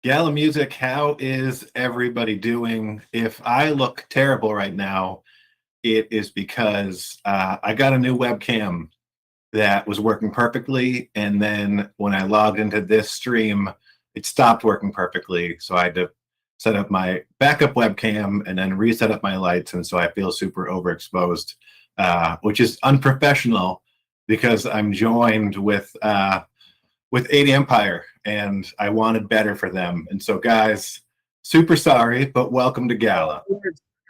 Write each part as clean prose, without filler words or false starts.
Gala Music, how is everybody doing? If I look terrible right now, it is because I got a new webcam that was working perfectly. And then when I logged into this stream, it stopped working perfectly. So I had to set up my backup webcam and then reset up my lights. And so I feel super overexposed, which is unprofessional because I'm joined with 80 Empire, and I wanted better for them. And so, guys, super sorry, but welcome to Gala.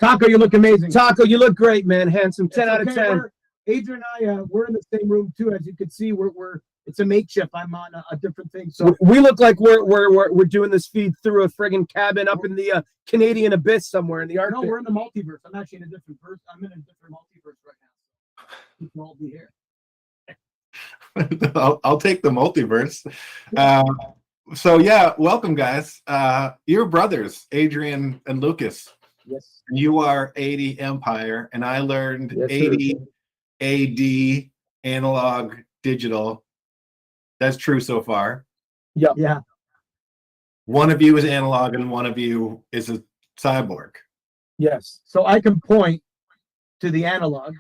Taco, you look amazing. Taco, you look great, man. Handsome. 10 out of 10. Adrian and I, we're in the same room too. As you can see, we're it's a makeshift. I'm on a different thing. So we look like we're doing this feed through a friggin' cabin up in the Canadian abyss somewhere in the Arctic. No, we're in the multiverse. I'm actually in a different verse. I'm in a different multiverse right now. We can all be here. I'll take the multiverse. So yeah, welcome, guys. You're brothers, Adrian and Lucas. Yes. You are 80 Empire, and I learned Yes, 80 AD, analog, digital. That's true so far. Yeah. Yeah. One of you is analog, and one of you is a cyborg. Yes. So I can point to the analog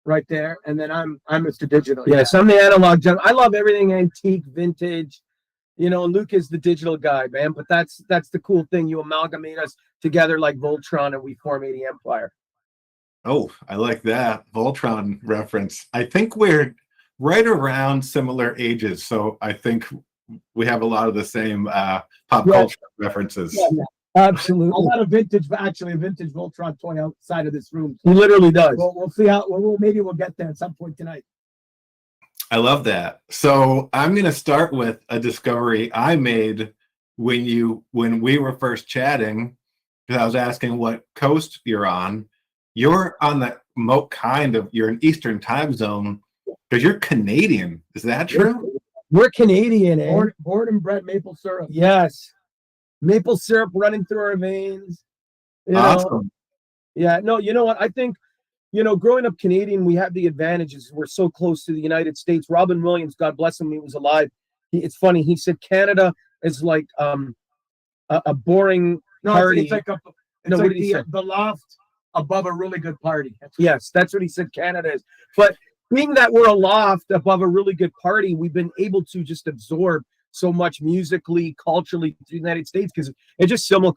right there, and then I'm Mr. Digital. Yes, I'm the analog gen. I love everything antique, vintage. You know, Luke is the digital guy, man. But that's the cool thing. You amalgamate us together like Voltron, and we form 80 Empire. Oh, I like that Voltron reference. I think we're right around similar ages, so I think we have a lot of the same pop culture references. Yeah. Absolutely. A lot of vintage, actually, a vintage Voltron toy outside of this room. He literally does. We'll see how. Maybe we'll get there at some point tonight. I love that. So I'm going to start with a discovery I made when we were first chatting, because I was asking what coast you're on. You're on the you're in Eastern time zone because you're Canadian. Is that true? We're Canadian, eh? Born and bred maple syrup. Yes. Maple syrup running through our veins. Awesome. Yeah, no, you know what? I think, growing up Canadian, we have the advantages. We're so close to the United States. Robin Williams, God bless him, he was alive. It's funny. He said Canada is like a boring party. It's like the loft above a really good party. That's what he said Canada is. But being that we're a loft above a really good party, we've been able to just absorb so much musically, culturally to the United States because it's just similar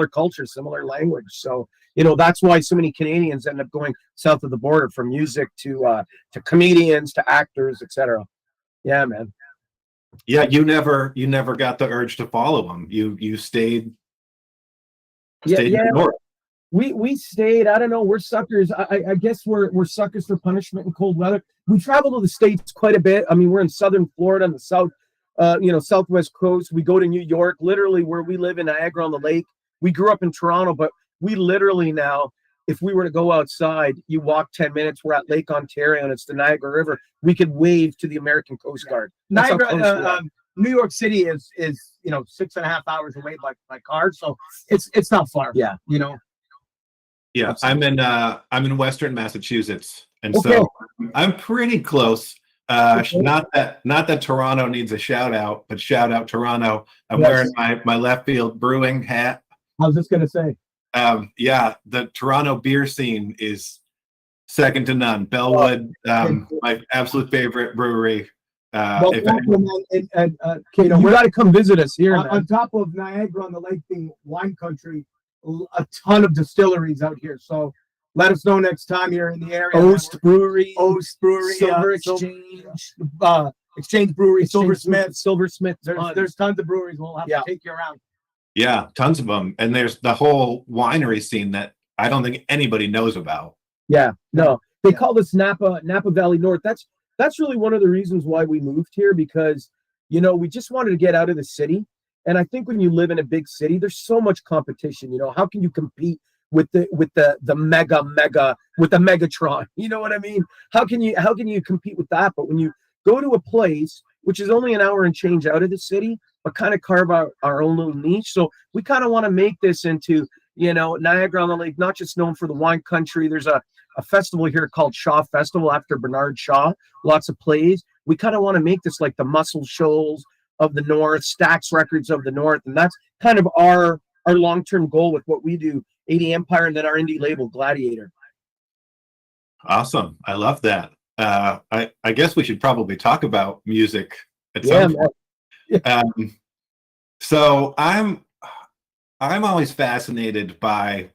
culture, similar language. So, that's why so many Canadians end up going south of the border from music to comedians to actors, etc. Yeah, man. Yeah, you never got the urge to follow them. You stayed in the north. We stayed. I don't know. We're suckers. I guess we're suckers for punishment and cold weather. We travel to the States quite a bit. I mean, we're in southern Florida on the southwest coast. We go to New York, literally where we live in Niagara on the lake. We grew up in Toronto, but we literally now, if we were to go outside, you walk 10 minutes, we're at Lake Ontario and it's the Niagara River. We could wave to the American Coast Guard. Niagara, New York City is 6.5 hours away by car, so it's not far. Yeah, Yeah, absolutely. I'm in Western Massachusetts, and so I'm pretty close. Not that Toronto needs a shout out, but shout out Toronto. I'm wearing my Left Field Brewing hat. I was just gonna say. The Toronto beer scene is second to none. Bellwood, my absolute favorite brewery. You got to come visit us here. On top of Niagara on the lake being wine country, a ton of distilleries out here. So let us know next time you're in the area. Oast Brewery, Silver Exchange, Exchange Brewery, Silversmith. There's tons of breweries. We'll have to take you around. Yeah, tons of them. And there's the whole winery scene that I don't think anybody knows about. Yeah, no. They call this Napa Valley North. That's really one of the reasons why we moved here, because, we just wanted to get out of the city. And I think when you live in a big city, there's so much competition. How can you compete with the mega with the Megatron? You know what I mean? How can you compete with that? But when you go to a place which is only an hour and change out of the city, but kind of carve out our own little niche. So we kind of want to make this into, Niagara on the Lake, not just known for the wine country. There's a festival here called Shaw Festival after Bernard Shaw, lots of plays. We kind of want to make this like the Muscle Shoals, of the North, Stax Records of the North, and that's kind of our long-term goal with what we do, 80 Empire, and then our indie label, Gladiator. Awesome. I love that. I guess we should probably talk about music at some point. So I'm always fascinated by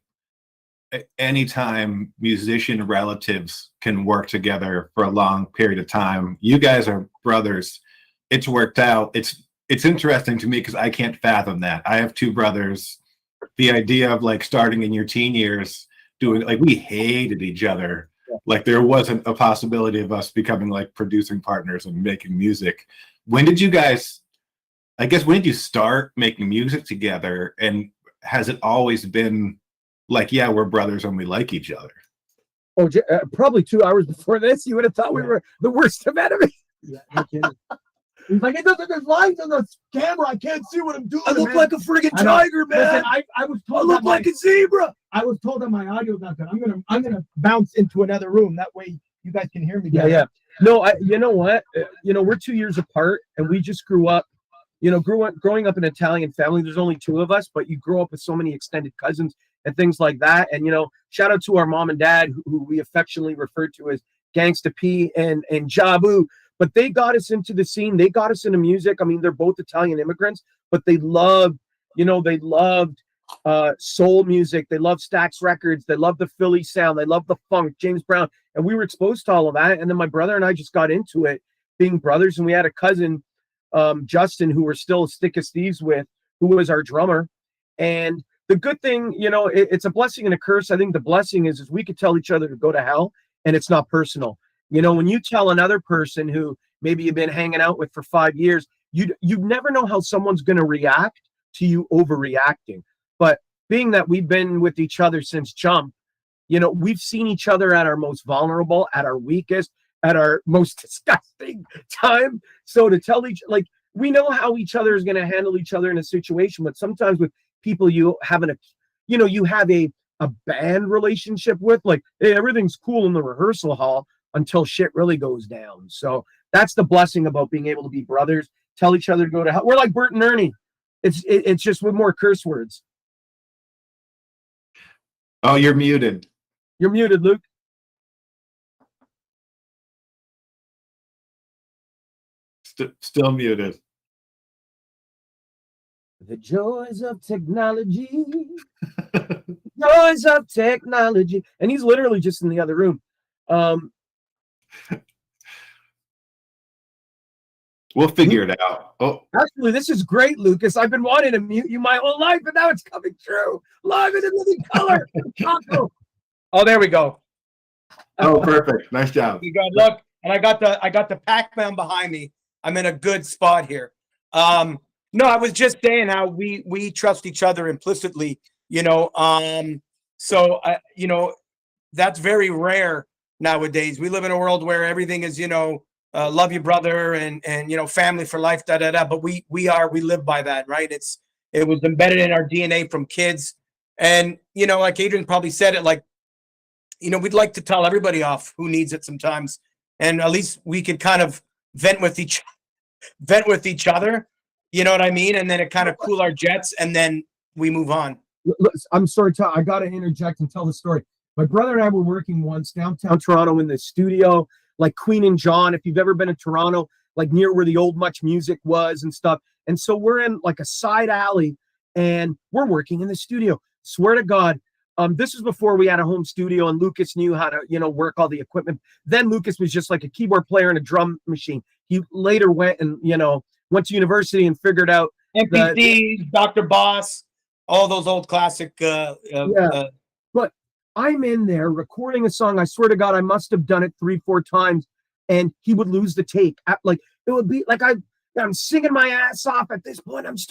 anytime musician relatives can work together for a long period of time. You guys are brothers. It's worked out. It's interesting to me because I can't fathom that. I have two brothers. The idea of like starting in your teen years doing, like, we hated each other. Like there wasn't a possibility of us becoming like producing partners and making music. When did you start making music together? And has it always been like, yeah, we're brothers and we like each other? Oh, probably 2 hours before this, you would have thought we were the worst of enemies. Yeah, no kidding. He's like, there's lines on the camera. I can't see what I'm doing. I look man. like a friggin' tiger, man. Listen, I was told I look like a zebra. I was told that my audio is not good. I'm gonna bounce into another room. That way you guys can hear me better. Yeah. No, you know what? We're 2 years apart, and we just grew up. Growing up in an Italian family. There's only two of us, but you grow up with so many extended cousins and things like that. And shout out to our mom and dad, who we affectionately refer to as Gangsta P and Jabu. But they got us into the scene. They got us into music. I mean, they're both Italian immigrants, but they loved soul music. They loved Stax Records. They loved the Philly sound. They loved the funk, James Brown. And we were exposed to all of that. And then my brother and I just got into it, being brothers. And we had a cousin, Justin, who we're still as thick as thieves with, who was our drummer. And the good thing, it's a blessing and a curse. I think the blessing is we could tell each other to go to hell, and it's not personal. When you tell another person who maybe you've been hanging out with for 5 years, you never know how someone's going to react to you overreacting. But being that we've been with each other since jump, we've seen each other at our most vulnerable, at our weakest, at our most disgusting time. So to tell we know how each other is going to handle each other in a situation, but sometimes with people you have a band relationship with, like, hey, everything's cool in the rehearsal hall until shit really goes down. So that's the blessing about being able to be brothers, tell each other to go to hell. We're like Bert and Ernie. It's just with more curse words. Oh, you're muted. You're muted, Luke. Still muted. The joys of technology. Joys of technology. And he's literally just in the other room. We'll figure it out. Oh, actually, this is great, Lucas. I've been wanting to mute you my whole life, and now it's coming true. Live and in living color. Oh, there we go. Oh, perfect. Nice job. You got look, and I got the Pac-Man behind me. I'm in a good spot here. No, I was just saying how we trust each other implicitly. So that's very rare nowadays. We live in a world where everything is love your brother and family for life, da da da. But we live by that, right? It was embedded in our DNA from kids, and like Adrian probably said it, like we'd like to tell everybody off who needs it sometimes, and at least we could kind of vent with each other. You know what I mean? And then it kind of cool our jets, and then we move on. I'm sorry, Tom. I got to interject and tell the story. My brother and I were working once downtown Toronto in the studio, like Queen and John. If you've ever been in Toronto, like near where the old Much Music was and stuff. And so we're in like a side alley, and we're working in the studio. Swear to God, this is before we had a home studio, and Lucas knew how to, work all the equipment. Then Lucas was just like a keyboard player and a drum machine. He later went and, went to university and figured out MPCs, Dr. Boss, all those old classic. But I'm in there recording a song. I swear to God, I must have done it 3-4 times, and he would lose the take. Like it would be like I'm singing my ass off at this point. I'm just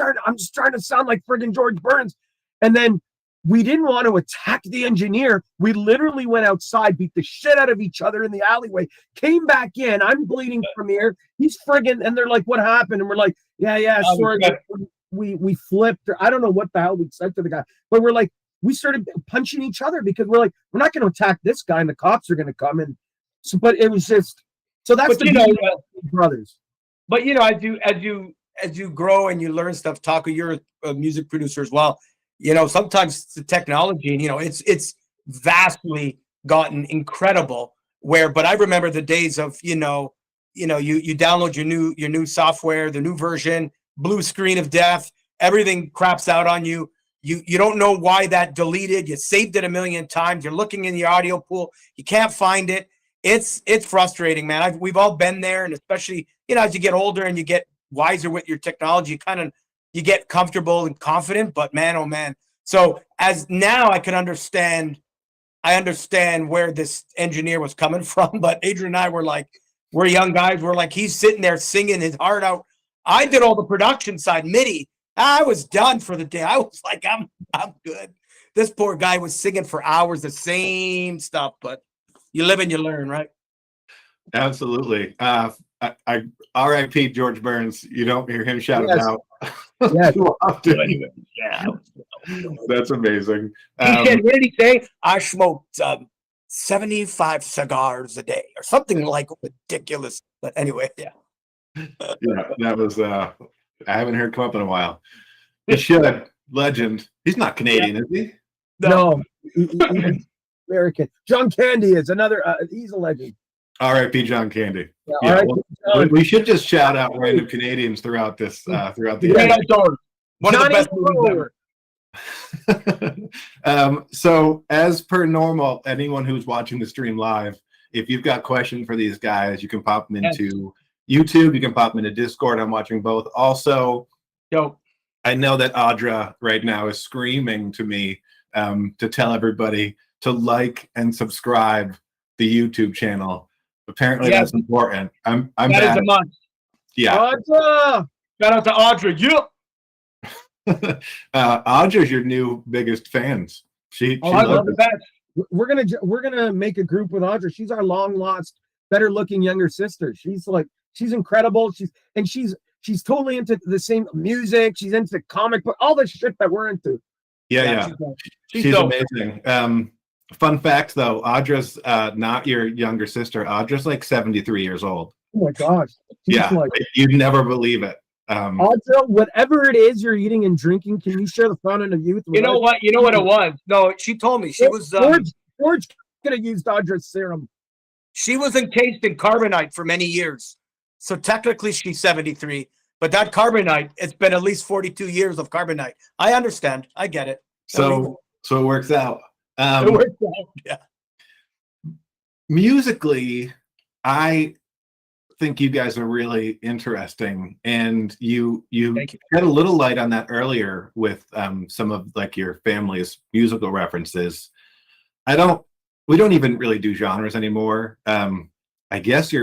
starting to sound like friggin' George Burns. And then we didn't want to attack the engineer. We literally went outside, beat the shit out of each other in the alleyway, came back in. I'm bleeding from here. He's friggin', and they're like, what happened? And we're like, yeah, sorry. We flipped. Or I don't know what the hell we said to the guy, but we're like, we started punching each other because we're like, we're not going to attack this guy, and the cops are going to come. And so, but it was just, so that's brothers. But as as you grow and you learn stuff, Taco, you're a music producer as well. Sometimes the technology, and it's vastly gotten incredible. But I remember the days of you download your new software, the new version, blue screen of death, everything craps out on you. You don't know why that deleted. You saved it a million times. You're looking in the audio pool, you can't find it. It's frustrating, man. We've all been there, and especially as you get older and you get wiser with your technology, you get comfortable and confident. But man, oh man. So as now I can understand. I understand where this engineer was coming from, but Adrian and I we're young guys. We're like, he's sitting there singing his heart out. I did all the production side, MIDI. I was done for the day. I was like, I'm good. This poor guy was singing for hours, the same stuff, but you live and you learn, right? Absolutely. I R.I.P. George Burns. You don't hear him shouted out. Yeah. too often. Yeah. That's amazing. He said, what did he say? I smoked 75 cigars a day or something like ridiculous. But anyway, yeah. Yeah, that was I haven't heard come up in a while. He should. Legend. He's not Canadian, is he? No, he's American. John Candy is another. He's a legend. R.I.P. John Candy. Yeah, Yeah, R.I.P. we should just shout out random Canadians throughout this throughout the Great year. Outdoors. One of the Johnny best movies ever. So as per normal, anyone who's watching the stream live, if you've got questions for these guys, you can pop them into YouTube. You can pop them into Discord. I'm watching both. Also, I know that Audra right now is screaming to me to tell everybody to like and subscribe the YouTube channel. Apparently that's important. I'm that bad. is a must. Yeah. Audra! Shout out to Audra. Audra's your new biggest fans. She I love the best. We're gonna make a group with Audra. She's our long lost, better looking younger sister. She's incredible. She's totally into the same music. She's into comic book, all the shit that we're into. Yeah. She's amazing. Fun fact though, Audra's not your younger sister. Audra's like 73 years old. Oh my gosh. You'd never believe it. Audra, whatever it is you're eating and drinking, can you share the fountain of youth? You know what it was? No, she told me she was. George could have used Audra's serum. She was encased in carbonite for many years, so technically she's 73. But that carbonite, it's been at least 42 years of carbonite. I understand. I get it. So it works out. It works out. Yeah. Musically, I think you guys are really interesting, and you had a little light on that earlier with some of like your family's musical references. We don't even really do genres anymore. I guess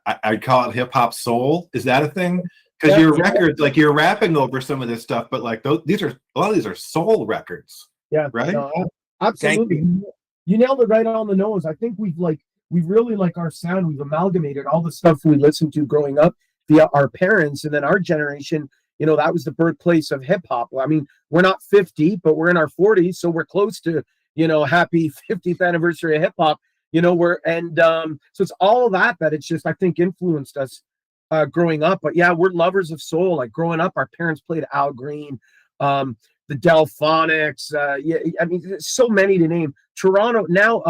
I'd call it hip hop soul. Is that a thing? Because your records, like you're rapping over some of this stuff, but like a lot of these are soul records. Yeah, right. No, absolutely. You nailed it right on the nose. I think we really like our sound. We've amalgamated all the stuff we listened to growing up via our parents, and then our generation. That was the birthplace of hip hop. I mean, we're not 50, but we're in our 40s, so we're close to happy 50th anniversary of hip hop. So it's all of that it's just I think influenced us growing up. But yeah, we're lovers of soul. Like growing up, our parents played Al Green, the Delphonics. I mean, there's so many to name. Toronto now.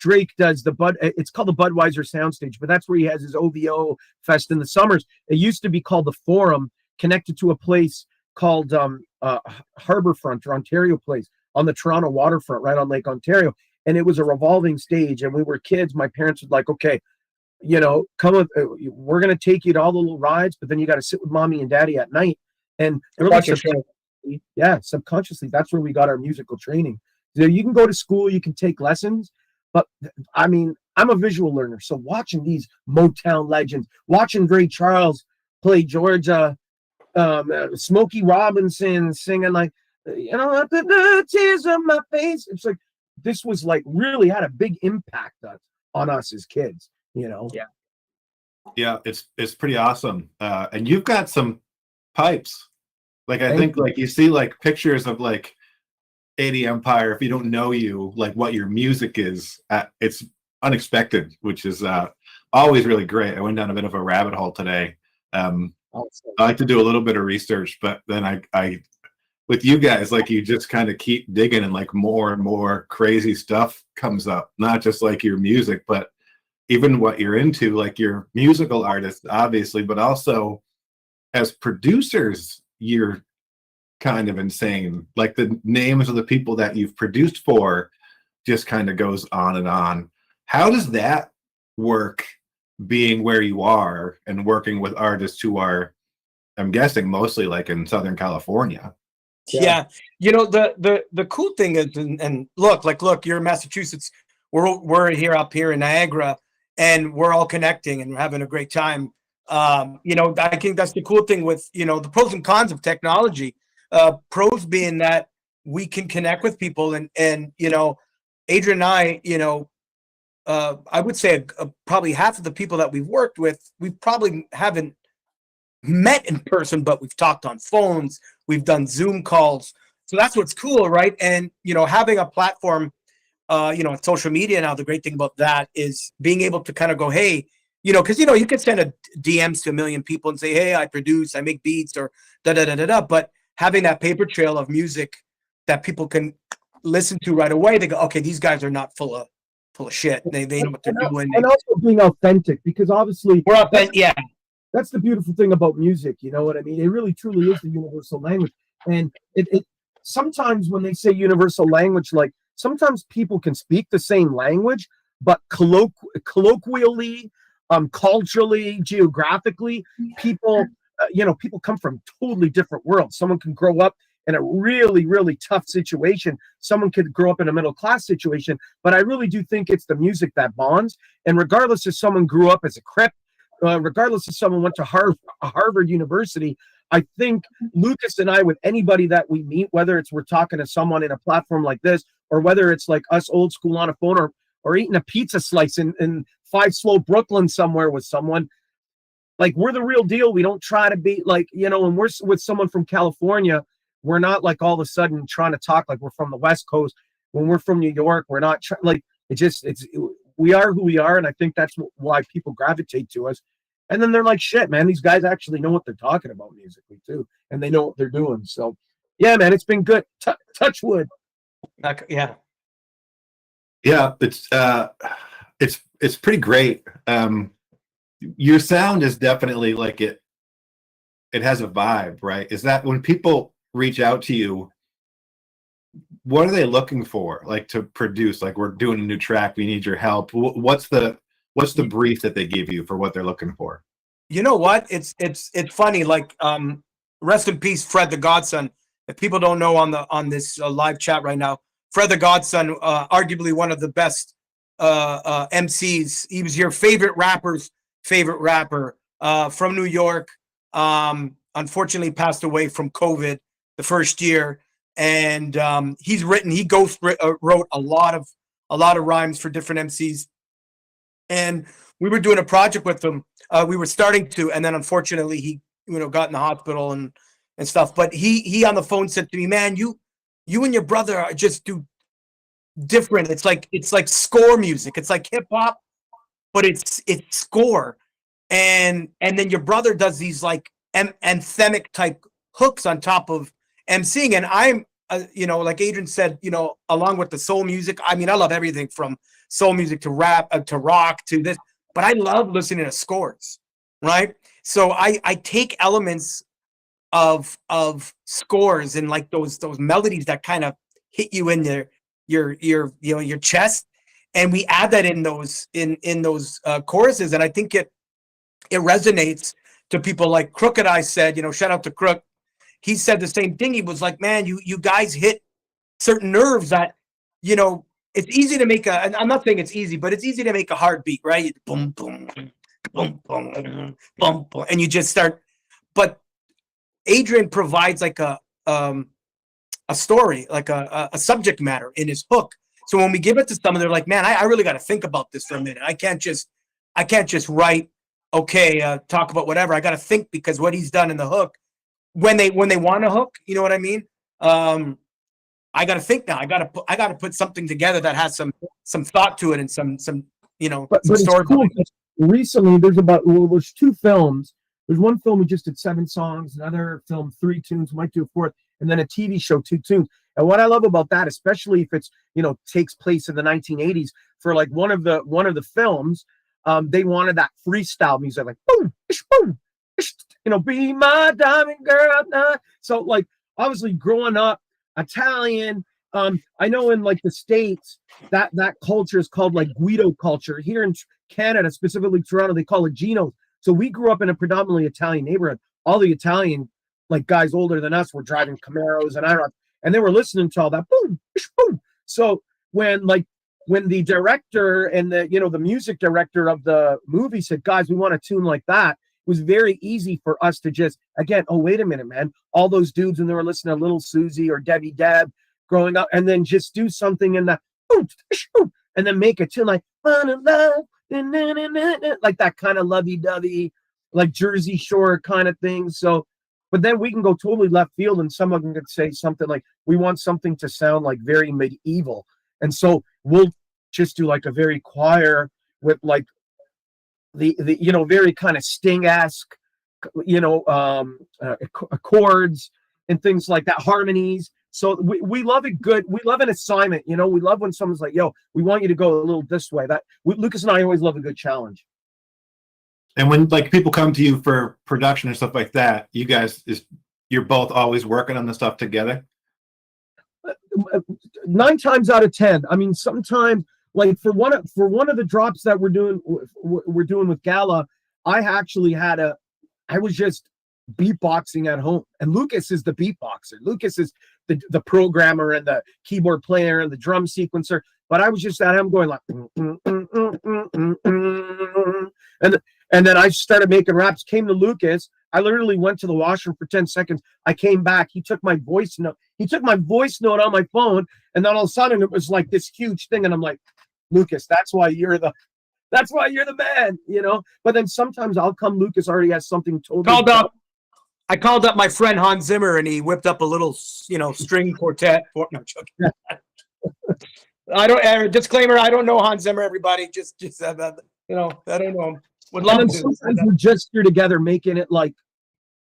Drake does it's called the Budweiser Soundstage, but that's where he has his OVO fest in the summers. It used to be called the Forum, connected to a place called Harbourfront or Ontario Place on the Toronto waterfront, right on Lake Ontario. And it was a revolving stage, and we were kids. My parents would like, okay, come with, we're going to take you to all the little rides, but then you got to sit with mommy and daddy at night. And really subconsciously, that's where we got our musical training. So you can go to school, you can take lessons, but I mean, I'm a visual learner. So watching these Motown legends, watching Ray Charles play Georgia, Smokey Robinson singing like, the tears on my face. It's like, this was like really had a big impact on us as kids, Yeah, it's pretty awesome. And you've got some pipes. Like I think like you see like pictures of like 80 Empire. If you don't know you, like what your music is, it's unexpected, which is always really great. I went down a bit of a rabbit hole today. I like to do a little bit of research, but then I with you guys, like you just kind of keep digging and like more and more crazy stuff comes up. Not just like your music, but even what you're into, like you're musical artists, obviously, but also as producers, you're kind of insane. Like the names of the people that you've produced for just kind of goes on and on. How does that work being where you are and working with artists who are, I'm guessing, mostly like in Southern California? Yeah. You know, the cool thing is, and look, you're in Massachusetts. We're here up here in Niagara, and we're all connecting and we're having a great time. You know, I think that's the cool thing with, you know, the pros and cons of technology. Pros being that we can connect with people, and you know, Adrian and I, you know, I would say probably half of the people that we've worked with, we probably haven't met in person, but we've talked on phones, we've done Zoom calls. So that's what's cool, right? And you know, having a platform, you know, on social media now, the great thing about that is being able to kind of go, hey, you know, because you know, you could send a DMs to a million people and say, hey, I produce, I make beats, or da da da da da. But having that paper trail of music that people can listen to right away, they go, okay, these guys are not full of shit. They know what they're doing. And also being authentic, because obviously We're up, yeah. that's the beautiful thing about music. You know what I mean? It really truly is the universal language. And it sometimes when they say universal language, like sometimes people can speak the same language, but colloquially, culturally, geographically, people, you know, people come from totally different worlds. Someone can grow up in a really, really tough situation. Someone could grow up in a middle class situation. But I really do think it's the music that bonds. And regardless if someone grew up as a Crip, regardless if someone went to Harvard University, I think Lucas and I, with anybody that we meet, whether it's we're talking to someone in a platform like this, or whether it's like us old school on a phone, or eating a pizza slice in 5 Slow Brooklyn somewhere with someone, like we're the real deal. We don't try to be like, you know, when we're with someone from California, we're not like all of a sudden trying to talk like we're from the West Coast. When we're from New York, we're not like we are who we are, and I think that's why people gravitate to us. And then they're like, shit, man, these guys actually know what they're talking about musically too, and they know what they're doing. So, yeah, man, it's been good. Touch wood. Yeah, it's pretty great. Your sound is definitely like it has a vibe, right? Is that when people reach out to you, what are they looking for, like to produce? Like, we're doing a new track, we need your help. What's the brief that they give you for what they're looking for? You know what? It's funny. Like, rest in peace, Fred the Godson. If people don't know on this live chat right now, Fred the Godson, arguably one of the best MCs. He was your favorite rapper's favorite rapper, from New York. Unfortunately, passed away from COVID the first year, and he wrote a lot of rhymes for different MCs. And we were doing a project with him. We were starting to, and then unfortunately he, you know, got in the hospital and stuff. But he on the phone said to me, "Man, you and your brother are just do different. It's like score music. It's like hip hop, but it's score. And then your brother does these like anthemic type hooks on top of emceeing. And I'm, you know, like Adrian said, you know, along with the soul music. I mean, I love everything from soul music to rap to rock to this, but I love listening to scores, right? So I take elements of scores and like those melodies that kind of hit you in your you know, your chest, and we add that in those choruses, and I think it resonates to people. Like Crooked Eye said, you know, shout out to Crook. He said the same thing. He was like, man, you guys hit certain nerves that, you know, it's easy to make and I'm not saying it's easy, but it's easy to make a hard beat, right? Boom, boom, boom, boom, boom, boom, and you just start. But Adrian provides like a story, like a subject matter in his hook. So when we give it to someone, they're like, man, I really got to think about this for a minute. I can't just write, okay, talk about whatever. I got to think, because what he's done in the hook, when they want a hook, you know what I mean? I got to think now. I got to put something together that has some thought to it and some you know, But some it's story. cool. Recently, there's 2 films there's one film we just did 7 songs, another film 3 tunes, might do a fourth, and then a TV show 2 tunes. And what I love about that, especially if it's, takes place in the 1980s, for like one of the films, they wanted that freestyle music, like boom, ish, boom, ish, be my diamond girl. Nah. So like obviously growing up Italian, I know in like the States that culture is called like Guido culture. Here in Canada, specifically Toronto, they call it Gino. So we grew up in a predominantly Italian neighborhood. All the Italian like guys older than us were driving Camaros and IROC, and they were listening to all that boom, ish, boom. So when the director and the music director of the movie said, guys, we want a tune like that, it was very easy for us to just, again, oh, wait a minute, man. All those dudes when they were listening to Little Susie or Debbie Deb growing up, and then just do something in that, and then make a tune like, love, like that kind of lovey-dovey, like Jersey Shore kind of thing. So, but then we can go totally left field and someone could say something like, we want something to sound like very medieval. And so we'll just do like a very choir with like the very kind of Sting-esque, chords and things like that, harmonies. So we love it good. We love an assignment. We love when someone's like, yo, we want you to go a little this way. Lucas and I always love a good challenge. And when like people come to you for production and stuff like that, you're both always working on the stuff together? 9 times out of 10. I mean, sometimes like for one of the drops that we're doing with Gala, I was just beatboxing at home, and Lucas is the beatboxer. Lucas is the programmer and the keyboard player and the drum sequencer. But I was just at him going like, and then I started making raps. Came to Lucas. I literally went to the washroom for 10 seconds. I came back. He took my voice note. He took my voice note on my phone, and then all of a sudden it was like this huge thing. And I'm like, Lucas, that's why you're the man, But then sometimes I'll come. Lucas already has something totally. I called up my friend Hans Zimmer, and he whipped up a little, string quartet. No, I'm joking. Disclaimer: I don't know Hans Zimmer. Everybody, just I don't know him. Would love to. Sometimes we're just here together, making it like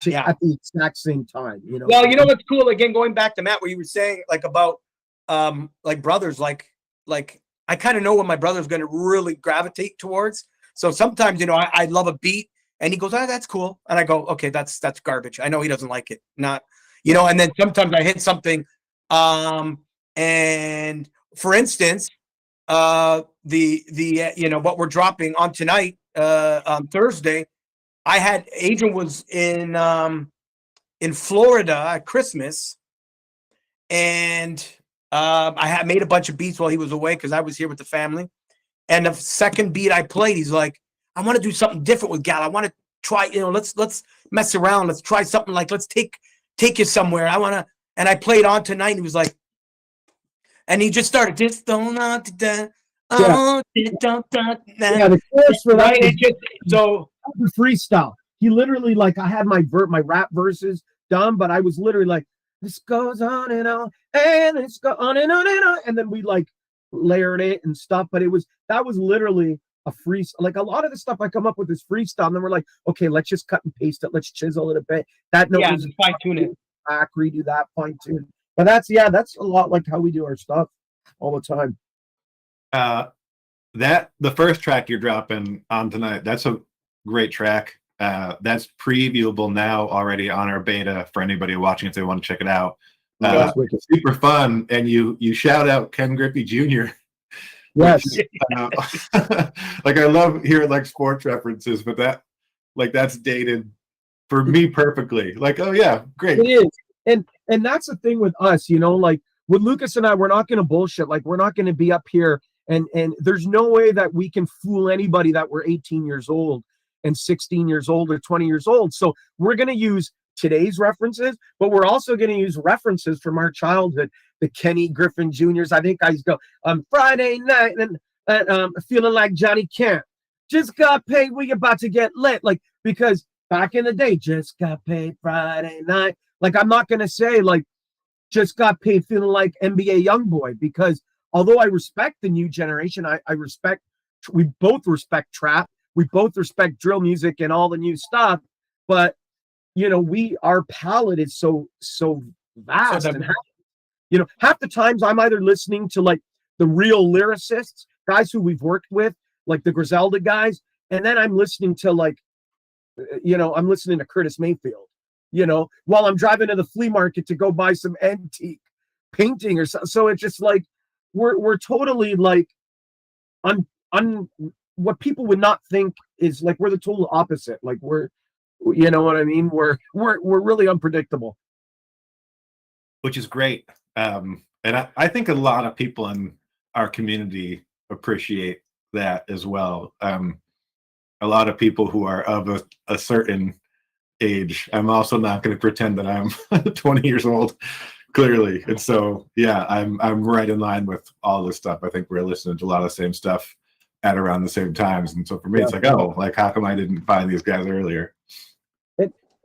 at the exact same time. Well, what's cool? Again, going back to Matt, what you were saying, like about like brothers, like I kind of know what my brother's going to really gravitate towards. So sometimes, I love a beat. And he goes, oh, that's cool. And I go, okay, that's garbage. I know he doesn't like it. Not, and then sometimes I hit something. And for instance, what we're dropping on tonight, on Thursday, Adrian was in Florida at Christmas. And I had made a bunch of beats while he was away because I was here with the family. And the second beat I played, he's like, I want to do something different with Gal. I want to try, let's mess around. Let's try something like, let's take you somewhere. And I played on tonight. And he was like, and he just started this. The chorus for that. So the freestyle. He literally like, I had my rap verses done, but I was literally like, this goes on and on, and it's go on and on and on, and then we like layered it and stuff. But that was literally a freestyle. Like a lot of the stuff I come up with is freestyle, and then we're like, okay, let's just cut and paste it. Let's chisel it a bit. That note was fine tune it. Back, redo that, fine tune. But that's a lot like how we do our stuff all the time. The first track you're dropping on tonight, that's a great track. That's previewable now already on our beta for anybody watching if they want to check it out. Super fun, and you shout out Ken Griffey Jr. Yes. Like I love hearing like sports references, but that's dated for me perfectly. Like, oh yeah, great. It is. And that's the thing with us, like with Lucas and I, we're not going to bullshit. Like we're not going to be up here and there's no way that we can fool anybody that we're 18 years old and 16 years old or 20 years old. So we're going to use today's references, but we're also going to use references from our childhood. The Kenny Griffin Juniors. I think I used to go on Friday night and feeling like Johnny Kemp. Just got paid. We about to get lit. Like, because back in the day, just got paid Friday night. Like, I'm not going to say like just got paid feeling like NBA Youngboy, because although I respect the new generation, we both respect trap. We both respect drill music and all the new stuff. but our palette is so vast, and half the times I'm either listening to like the real lyricists, guys who we've worked with, like the Griselda guys, and then I'm listening to like, I'm listening to Curtis Mayfield, while I'm driving to the flea market to go buy some antique painting or so. So it's just like we're totally like what people would not think is like we're the total opposite. Like you know what I mean? We're really unpredictable, which is great. And I think a lot of people in our community appreciate that as well. A lot of people who are of a certain age. I'm also not going to pretend that I'm 20 years old, clearly. And so, yeah, I'm right in line with all this stuff. I think we're listening to a lot of the same stuff at around the same times. And so for me, it's like, oh, like how come I didn't find these guys earlier?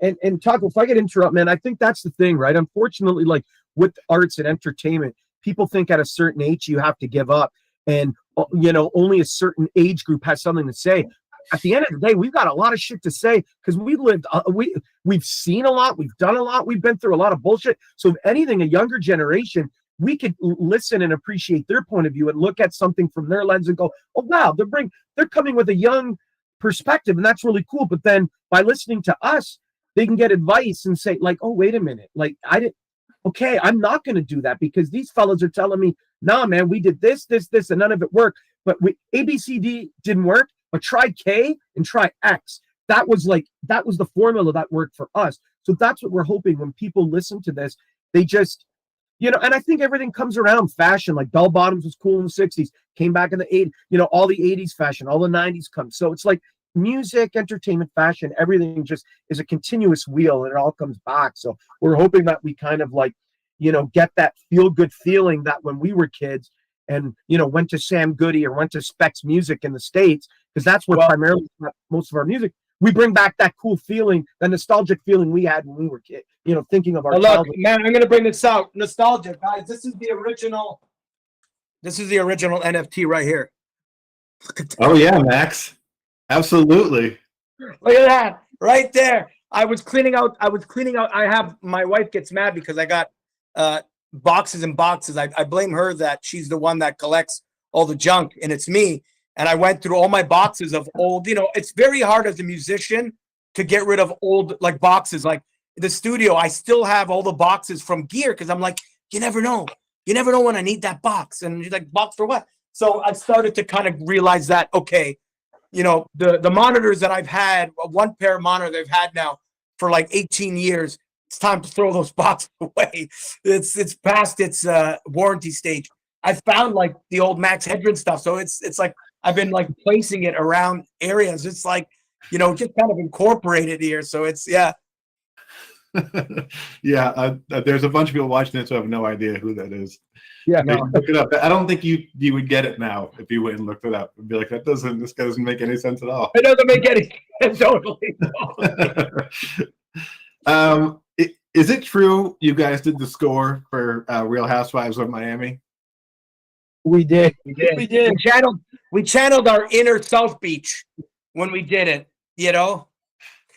And Taco, if I could interrupt, man, I think that's the thing, right? Unfortunately, like with arts and entertainment, people think at a certain age you have to give up, and only a certain age group has something to say. At the end of the day, we've got a lot of shit to say because we've lived, we've seen a lot, we've done a lot, we've been through a lot of bullshit. So if anything, a younger generation, we could listen and appreciate their point of view and look at something from their lens and go, oh wow, they're coming with a young perspective, and that's really cool. But then by listening to us, they can get advice and say, like, oh, wait a minute, like I'm not going to do that because these fellas are telling me, nah, man, we did this, and none of it worked. But ABCD didn't work, but try K and try X. That was the formula that worked for us. So that's what we're hoping when people listen to this, they just, and I think everything comes around fashion. Like bell bottoms was cool in the 60s, came back in the 80s, all the 80s fashion, all the 90s come. So it's like music, entertainment, fashion, everything just is a continuous wheel and it all comes back. So we're hoping that we kind of like, get that feel good feeling that when we were kids and, went to Sam Goody or went to Specs Music in the States, because that's where primarily most of our music, we bring back that cool feeling, that nostalgic feeling we had when we were kids, thinking of our childhood. Look, man, I'm going to bring this out. Nostalgia, guys. This is the original NFT right here. Oh yeah, Max. Absolutely. Look at that right there. I was cleaning out. My wife gets mad because I got boxes and boxes. I blame her that she's the one that collects all the junk, and it's me. And I went through all my boxes of old, it's very hard as a musician to get rid of old like boxes. Like the studio, I still have all the boxes from gear because I'm like, you never know. You never know when I need that box. And you're like, box for what? So I started to kind of realize that, okay, the monitors that I've had, one pair of monitors I've had now for like 18 years, it's time to throw those boxes away. It's past its warranty stage. I found like the old Max Headroom stuff. So it's like, I've been like placing it around areas. It's like, just kind of incorporated here. So it's, yeah. Yeah. There's a bunch of people watching it, so I have no idea who that is. Yeah. No. Look it up. I don't think you would get it now if you went and looked it up and be like, this guy doesn't make any sense at all. It doesn't make any sense. Totally. Is it true you guys did the score for Real Housewives of Miami? We did. We channeled our inner South Beach when we did it,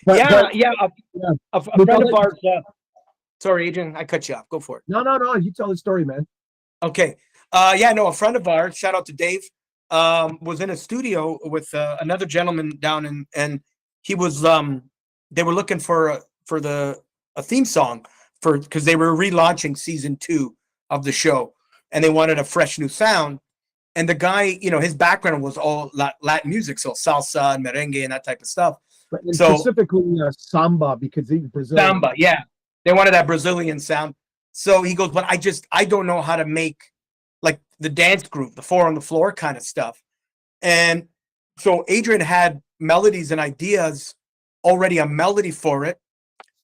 But, A friend of ours. Sorry, Adrian, I cut you off. Go for it. No. You tell the story, man. Okay. A friend of ours, shout out to Dave, was in a studio with another gentleman down and he was they were looking for a theme song because they were relaunching season 2 of the show and they wanted a fresh new sound. And the guy, his background was all Latin music, so salsa and merengue and that type of stuff. And specifically samba, because he's Brazilian. Samba, yeah. They wanted that Brazilian sound. So he goes, but I don't know how to make like the dance group, the 4 on the floor kind of stuff. And so Adrian had melodies and ideas, already a melody for it.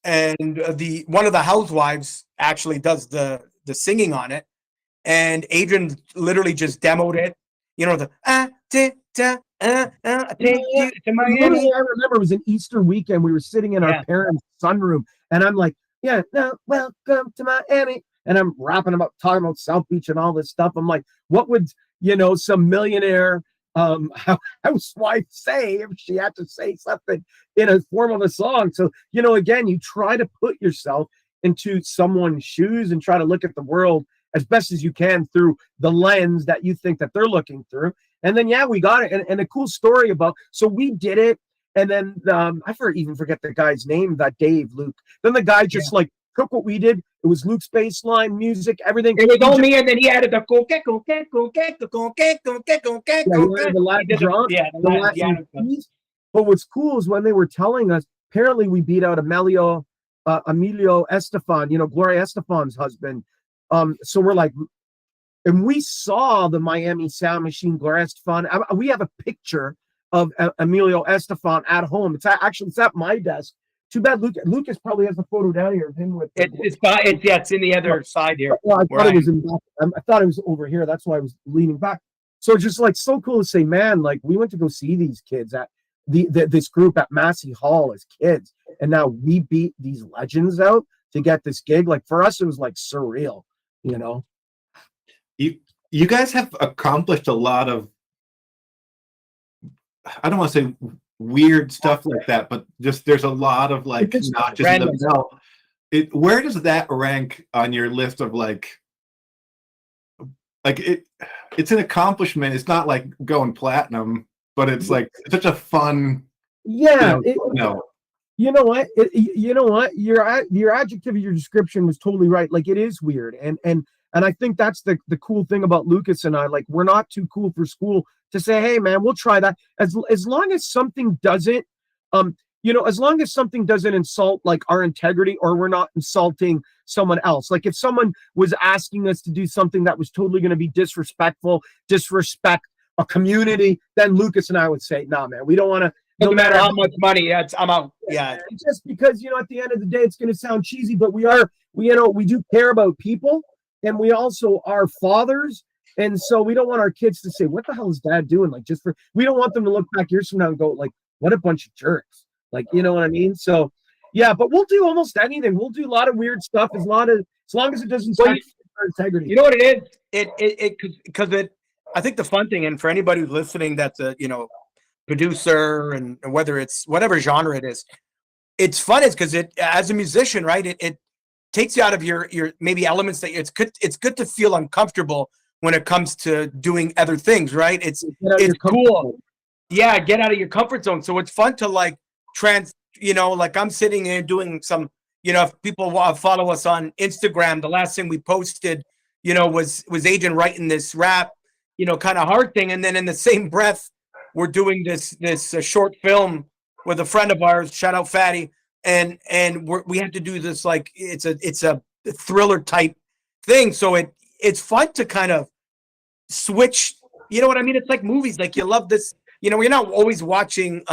And one of the housewives actually does the singing on it. And Adrian literally just demoed it. Take you to Miami. I remember it was an Easter weekend. We were sitting in our parents' sunroom, and I'm like, welcome to Miami. And I'm talking about South Beach and all this stuff. I'm like, what would, some millionaire, housewife say if she had to say something in a form of a song. So, again, you try to put yourself into someone's shoes and try to look at the world as best as you can through the lens that you think that they're looking through. And then, yeah, we got it. And a cool story about, so we did it. And then even forget the guy's name, that Luke. Then the guy just like took what we did. It was Luke's bass line, music, everything. It was all me, and then he added the conque, conque, conque, conque, conque, conque, the Latin drum. The Latin keys. But what's cool is when they were telling us, apparently we beat out Emilio Estefan, Gloria Estefan's husband. So we're like, and we saw the Miami Sound Machine, Gloria Estefan. We have a picture of Emilio Estefan at home. It's at my desk. Too bad Lucas probably has a photo down here of him with. It's in the other side here. Well, I thought it was I thought it was over here. That's why I was leaning back. So it's just like so cool to say, man. Like we went to go see these kids at this group at Massey Hall as kids, and now we beat these legends out to get this gig. Like for us, it was like surreal. You guys have accomplished a lot of, I don't want to say weird stuff like that, but just there's a lot of like not just in the belt. Where does that rank on your list of it's an accomplishment. It's not like going platinum, but it's like such a fun. Yeah. You know what? Your adjective, your description was totally right. Like it is weird, and I think that's the cool thing about Lucas and I. Like we're not too cool for school to say, hey man, we'll try that. As long as something doesn't, as long as something doesn't insult like our integrity, or we're not insulting someone else. Like if someone was asking us to do something that was totally going to be disrespect a community, then Lucas and I would say, nah, man, we don't want to. No matter how much money, I'm out. Yeah. Just because, at the end of the day, it's going to sound cheesy, but we do care about people, and we also are fathers. And so we don't want our kids to say, what the hell is dad doing? Like, we don't want them to look back years from now and go like, what a bunch of jerks. Like, you know what I mean? So yeah, but we'll do almost anything. We'll do a lot of weird stuff as long as it doesn't sacrifice our integrity. You know what it is? Because I think the fun thing, and for anybody who's listening, that's a, producer and whether it's whatever genre it is, it's fun is because it, as a musician, right, it takes you out of your maybe elements that it's good to feel uncomfortable when it comes to doing other things, right? It's cool. Yeah, get out of your comfort zone. So it's fun to like like I'm sitting there doing some, if people follow us on Instagram, the last thing we posted, was Adrian writing this rap, kind of hard thing. And then in the same breath, we're doing this short film with a friend of ours, shout out Fatty. And we have to do this, like, it's a thriller type thing. So it's fun to kind of switch, you know what I mean? It's like movies, like you love this, you're not always watching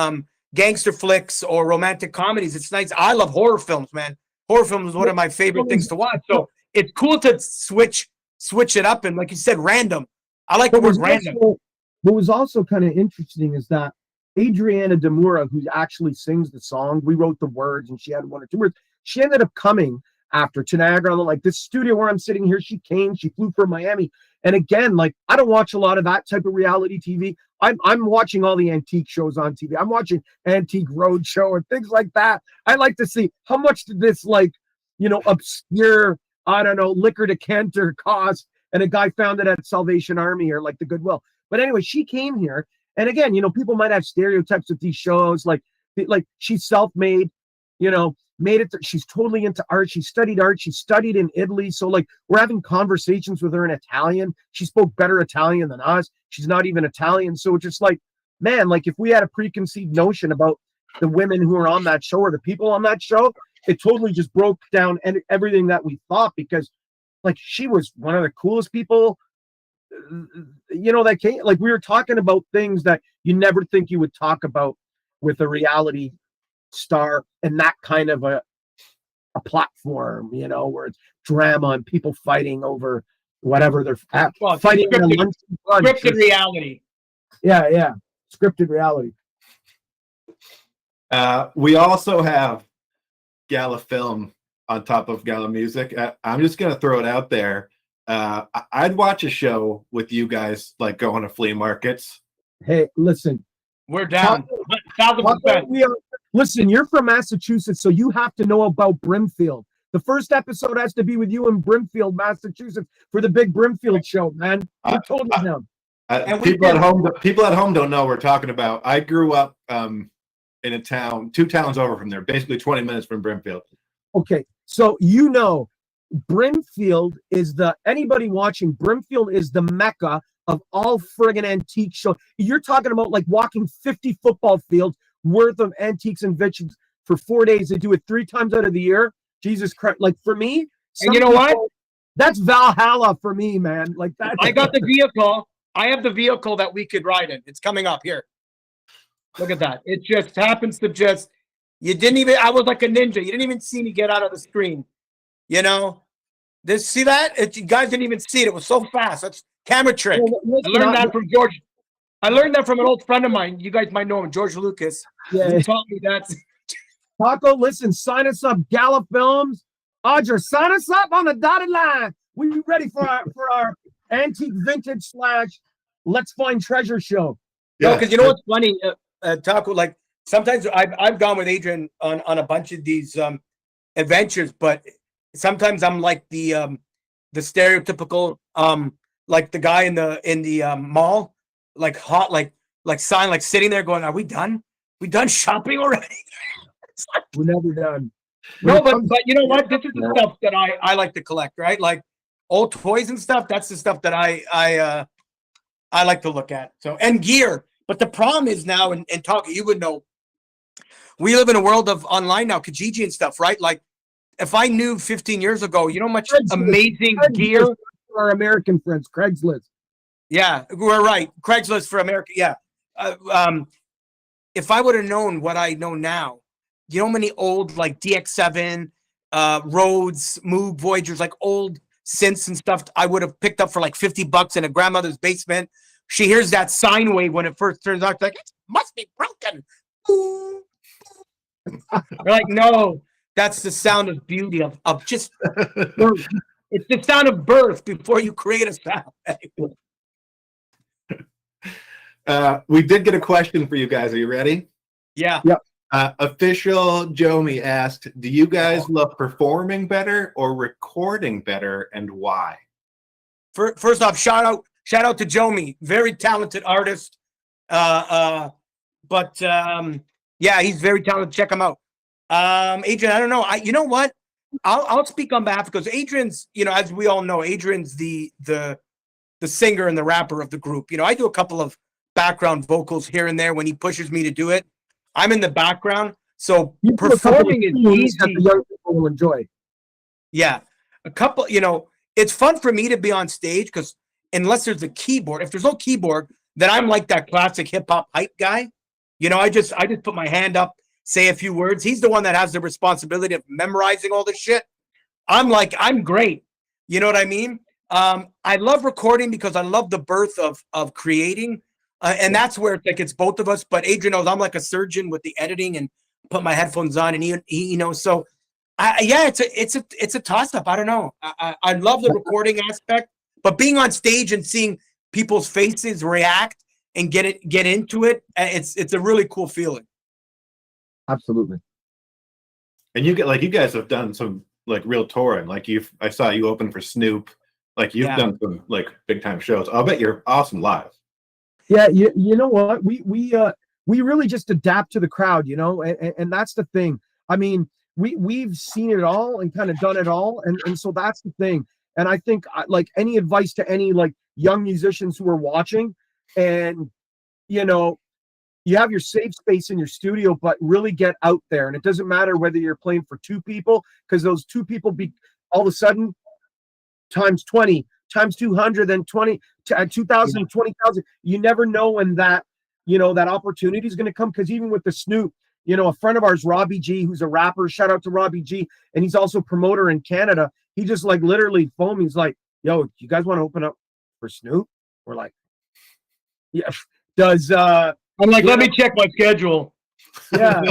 gangster flicks or romantic comedies. It's nice. I love horror films, man. Horror films is one of my favorite things to watch. So it's cool to switch it up. And like you said, random. I like the word random. What was also kind of interesting is that Adriana Demura, who actually sings the song, we wrote the words and she had one or two words. She ended up coming after to Niagara, like this studio where I'm sitting here. She flew from Miami. And again, like I don't watch a lot of that type of reality TV. I'm watching all the antique shows on TV. I'm watching Antique Roadshow and things like that. I like to see how much did this obscure, I don't know, liquor decanter cost, and a guy found it at Salvation Army or like the Goodwill. But anyway, she came here, and again, people might have stereotypes with these shows, like she's self-made, made it. She's totally into art. She studied art. She studied in Italy. So like we're having conversations with her in Italian. She spoke better Italian than us. She's not even Italian. So it's just like, man, like if we had a preconceived notion about the women who are on that show or the people on that show, it totally just broke down everything that we thought, because like she was one of the coolest people, that came. Like we were talking about things that you never think you would talk about with a reality star and that kind of a platform, where it's drama and people fighting over whatever they're fighting. Scripted reality. Yeah. Scripted reality. We also have Gala Film on top of Gala Music. I'm just going to throw it out there. I'd watch a show with you guys, like going to flea markets. Hey, listen, We're down. Taco, 1,000%. listen, you're from Massachusetts, so you have to know about Brimfield. The first episode has to be with you in Brimfield, Massachusetts, for the big Brimfield show, man. We're totally down. And we people at home don't know what we're talking about. I grew up in a town, 2 towns over from there, basically 20 minutes from Brimfield. Okay, so Brimfield is anybody watching, Brimfield is the mecca of all friggin' antique show. You're talking about like walking 50 football fields worth of antiques and vintage for 4 days. They do it 3 times out of the year. Jesus Christ. Like for me, And you know what? That's Valhalla for me, man. Like that. I got the vehicle. I have the vehicle that we could ride in. It's coming up here. Look at that. It just happens to you didn't even, I was like a ninja. You didn't even see me get out of the screen. You know, see that? You guys didn't even see it. It was so fast. That's camera trick. I learned that from George. I learned that from an old friend of mine. You guys might know him, George Lucas. Yeah. He taught me that. Taco, listen, sign us up. Gala Films. Audra, sign us up on the dotted line. We ready for our antique vintage / let's find treasure show. Yeah, because you know what's funny, Taco, like sometimes I've gone with Adrian on a bunch of these adventures, but sometimes I'm like the stereotypical like the guy in the mall, like hot, like sign, like sitting there going, are we done? We done shopping already? We're never done. No, but you know what? This is the stuff that I like to collect, right? Like old toys and stuff. That's the stuff that I like to look at. So, and gear. But the problem is now, and talking, you would know, we live in a world of online now, Kijiji and stuff, right? Like if I knew 15 years ago, you know how much amazing gear. Our American friends, Craigslist. Yeah, we're right. Craigslist for America. Yeah. If I would have known what I know now, you know how many old like DX7, Rhodes, Moog, Voyagers, like old synths and stuff I would have picked up for like $50 in a grandmother's basement. She hears that sine wave when it first turns out, like, it must be broken. We're like, no, that's the sound of beauty, of just birth. It's the sound of birth before you create a sound. We did get a question for you guys. Are you ready? Yeah. Yep. Official Jomi asked, do you guys love performing better or recording better, and why? First off, shout out to Jomi, very talented artist. Yeah, he's very talented. Check him out. Adrian, I don't know. You know what? I'll speak on behalf because Adrian's, you know, as we all know, Adrian's the singer and the rapper of the group. You know, I do a couple of background vocals here and there when he pushes me to do it. I'm in the background, so performing is easy. That the young people will enjoy. Yeah, a couple. You know, it's fun for me to be on stage because unless there's a keyboard, if there's no keyboard, then I'm like that classic hip hop hype guy. You know, I just put my hand up, say a few words. He's the one that has the responsibility of memorizing all this shit. I'm great. You know what I mean? I love recording because I love the birth of creating. And that's where it's like it's both of us. But Adrian knows I'm like a surgeon with the editing and put my headphones on, and he you know. So, it's a toss up. I don't know. I love the recording aspect, but being on stage and seeing people's faces react and get into it, it's a really cool feeling. Absolutely. And you guys have done some like real touring. Like I saw you open for Snoop. Like you've done some like big time shows. I'll bet you're awesome live. Yeah, you know what? We really just adapt to the crowd, you know, and that's the thing. I mean, we've seen it all and kind of done it all, and so that's the thing. And I think like any advice to any like young musicians who are watching, and you know, you have your safe space in your studio, but really get out there. And it doesn't matter whether you're playing for 2 people, because those 2 people be all of a sudden times 20. Times 200, then 20 to 2,000, 20,000. You never know when that, you know, that opportunity is going to come. Because even with the Snoop, you know, a friend of ours, Robbie G, who's a rapper, shout out to Robbie G, and he's also a promoter in Canada. He just like literally phoned me. He's like, "Yo, you guys want to open up for Snoop?" We're like, "Yeah." Does I'm like, let me check my schedule. Yeah,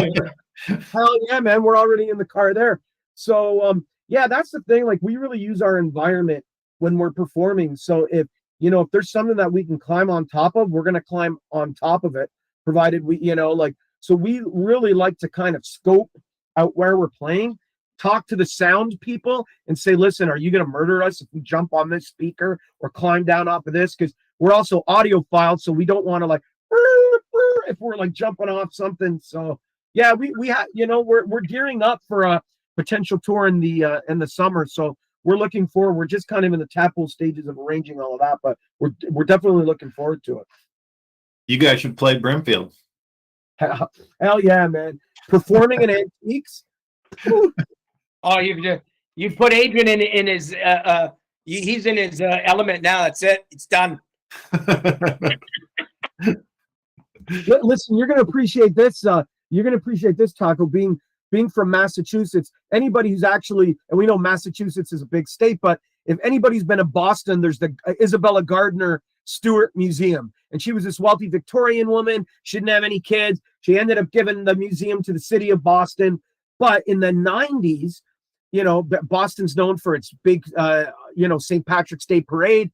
hell yeah, man. We're already in the car there. So yeah, that's the thing. Like we really use our environment when we're performing. So if you know, if there's something that we can climb on top of, we're going to climb on top of it, provided we, you know, like, so we really like to kind of scope out where we're playing, talk to the sound people and say, listen, are you going to murder us if we jump on this speaker or climb down off of this? Because we're also audiophiles, so we don't want to like, if we're like jumping off something. So yeah, we have, you know, we're gearing up for a potential tour in the summer. So we're looking forward. We're just kind of in the tadpole stages of arranging all of that, but we're definitely looking forward to it. You guys should play Brimfield. Hell yeah, man! Performing in Antiques. Oh, you put Adrian in his he's in his element now. That's it. It's done. Listen, you're gonna appreciate this. You're gonna appreciate this, Taco. Being from Massachusetts, anybody who's actually, and we know Massachusetts is a big state, but if anybody's been in Boston, there's the Isabella Gardner Stewart Museum. And she was this wealthy Victorian woman. She didn't have any kids. She ended up giving the museum to the city of Boston. But in the 90s, you know, Boston's known for its big, you know, St. Patrick's Day parade.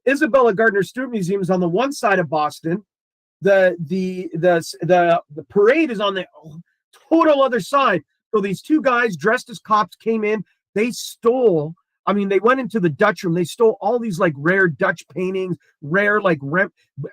Isabella Gardner Stewart Museum is on the one side of Boston. The parade is on the total other side. So these two guys dressed as cops came in. They stole. I mean, they went into the Dutch room. They stole all these like rare Dutch paintings, rare like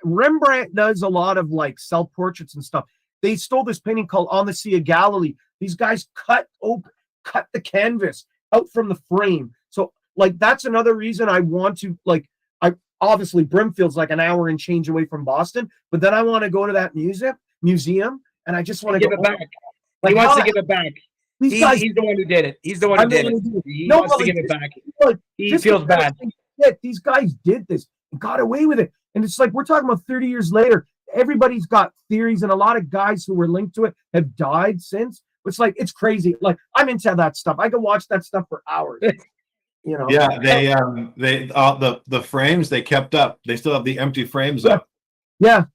Rembrandt does a lot of like self portraits and stuff. They stole this painting called On the Sea of Galilee. These guys cut the canvas out from the frame. So like that's another reason I want to like. I obviously Brimfield's like an hour and change away from Boston, but then I want to go to that museum, and I just want to give it back. Like, he wants to give it back. He's the one who did it. He's the one who did it. He wants to give it back. Like, he feels bad. These guys did this and got away with it. And it's like, we're talking about 30 years later. Everybody's got theories, and a lot of guys who were linked to it have died since. It's like, it's crazy. Like, I'm into that stuff. I can watch that stuff for hours. You know? Yeah, the frames they kept up. They still have the empty frames up. Yeah.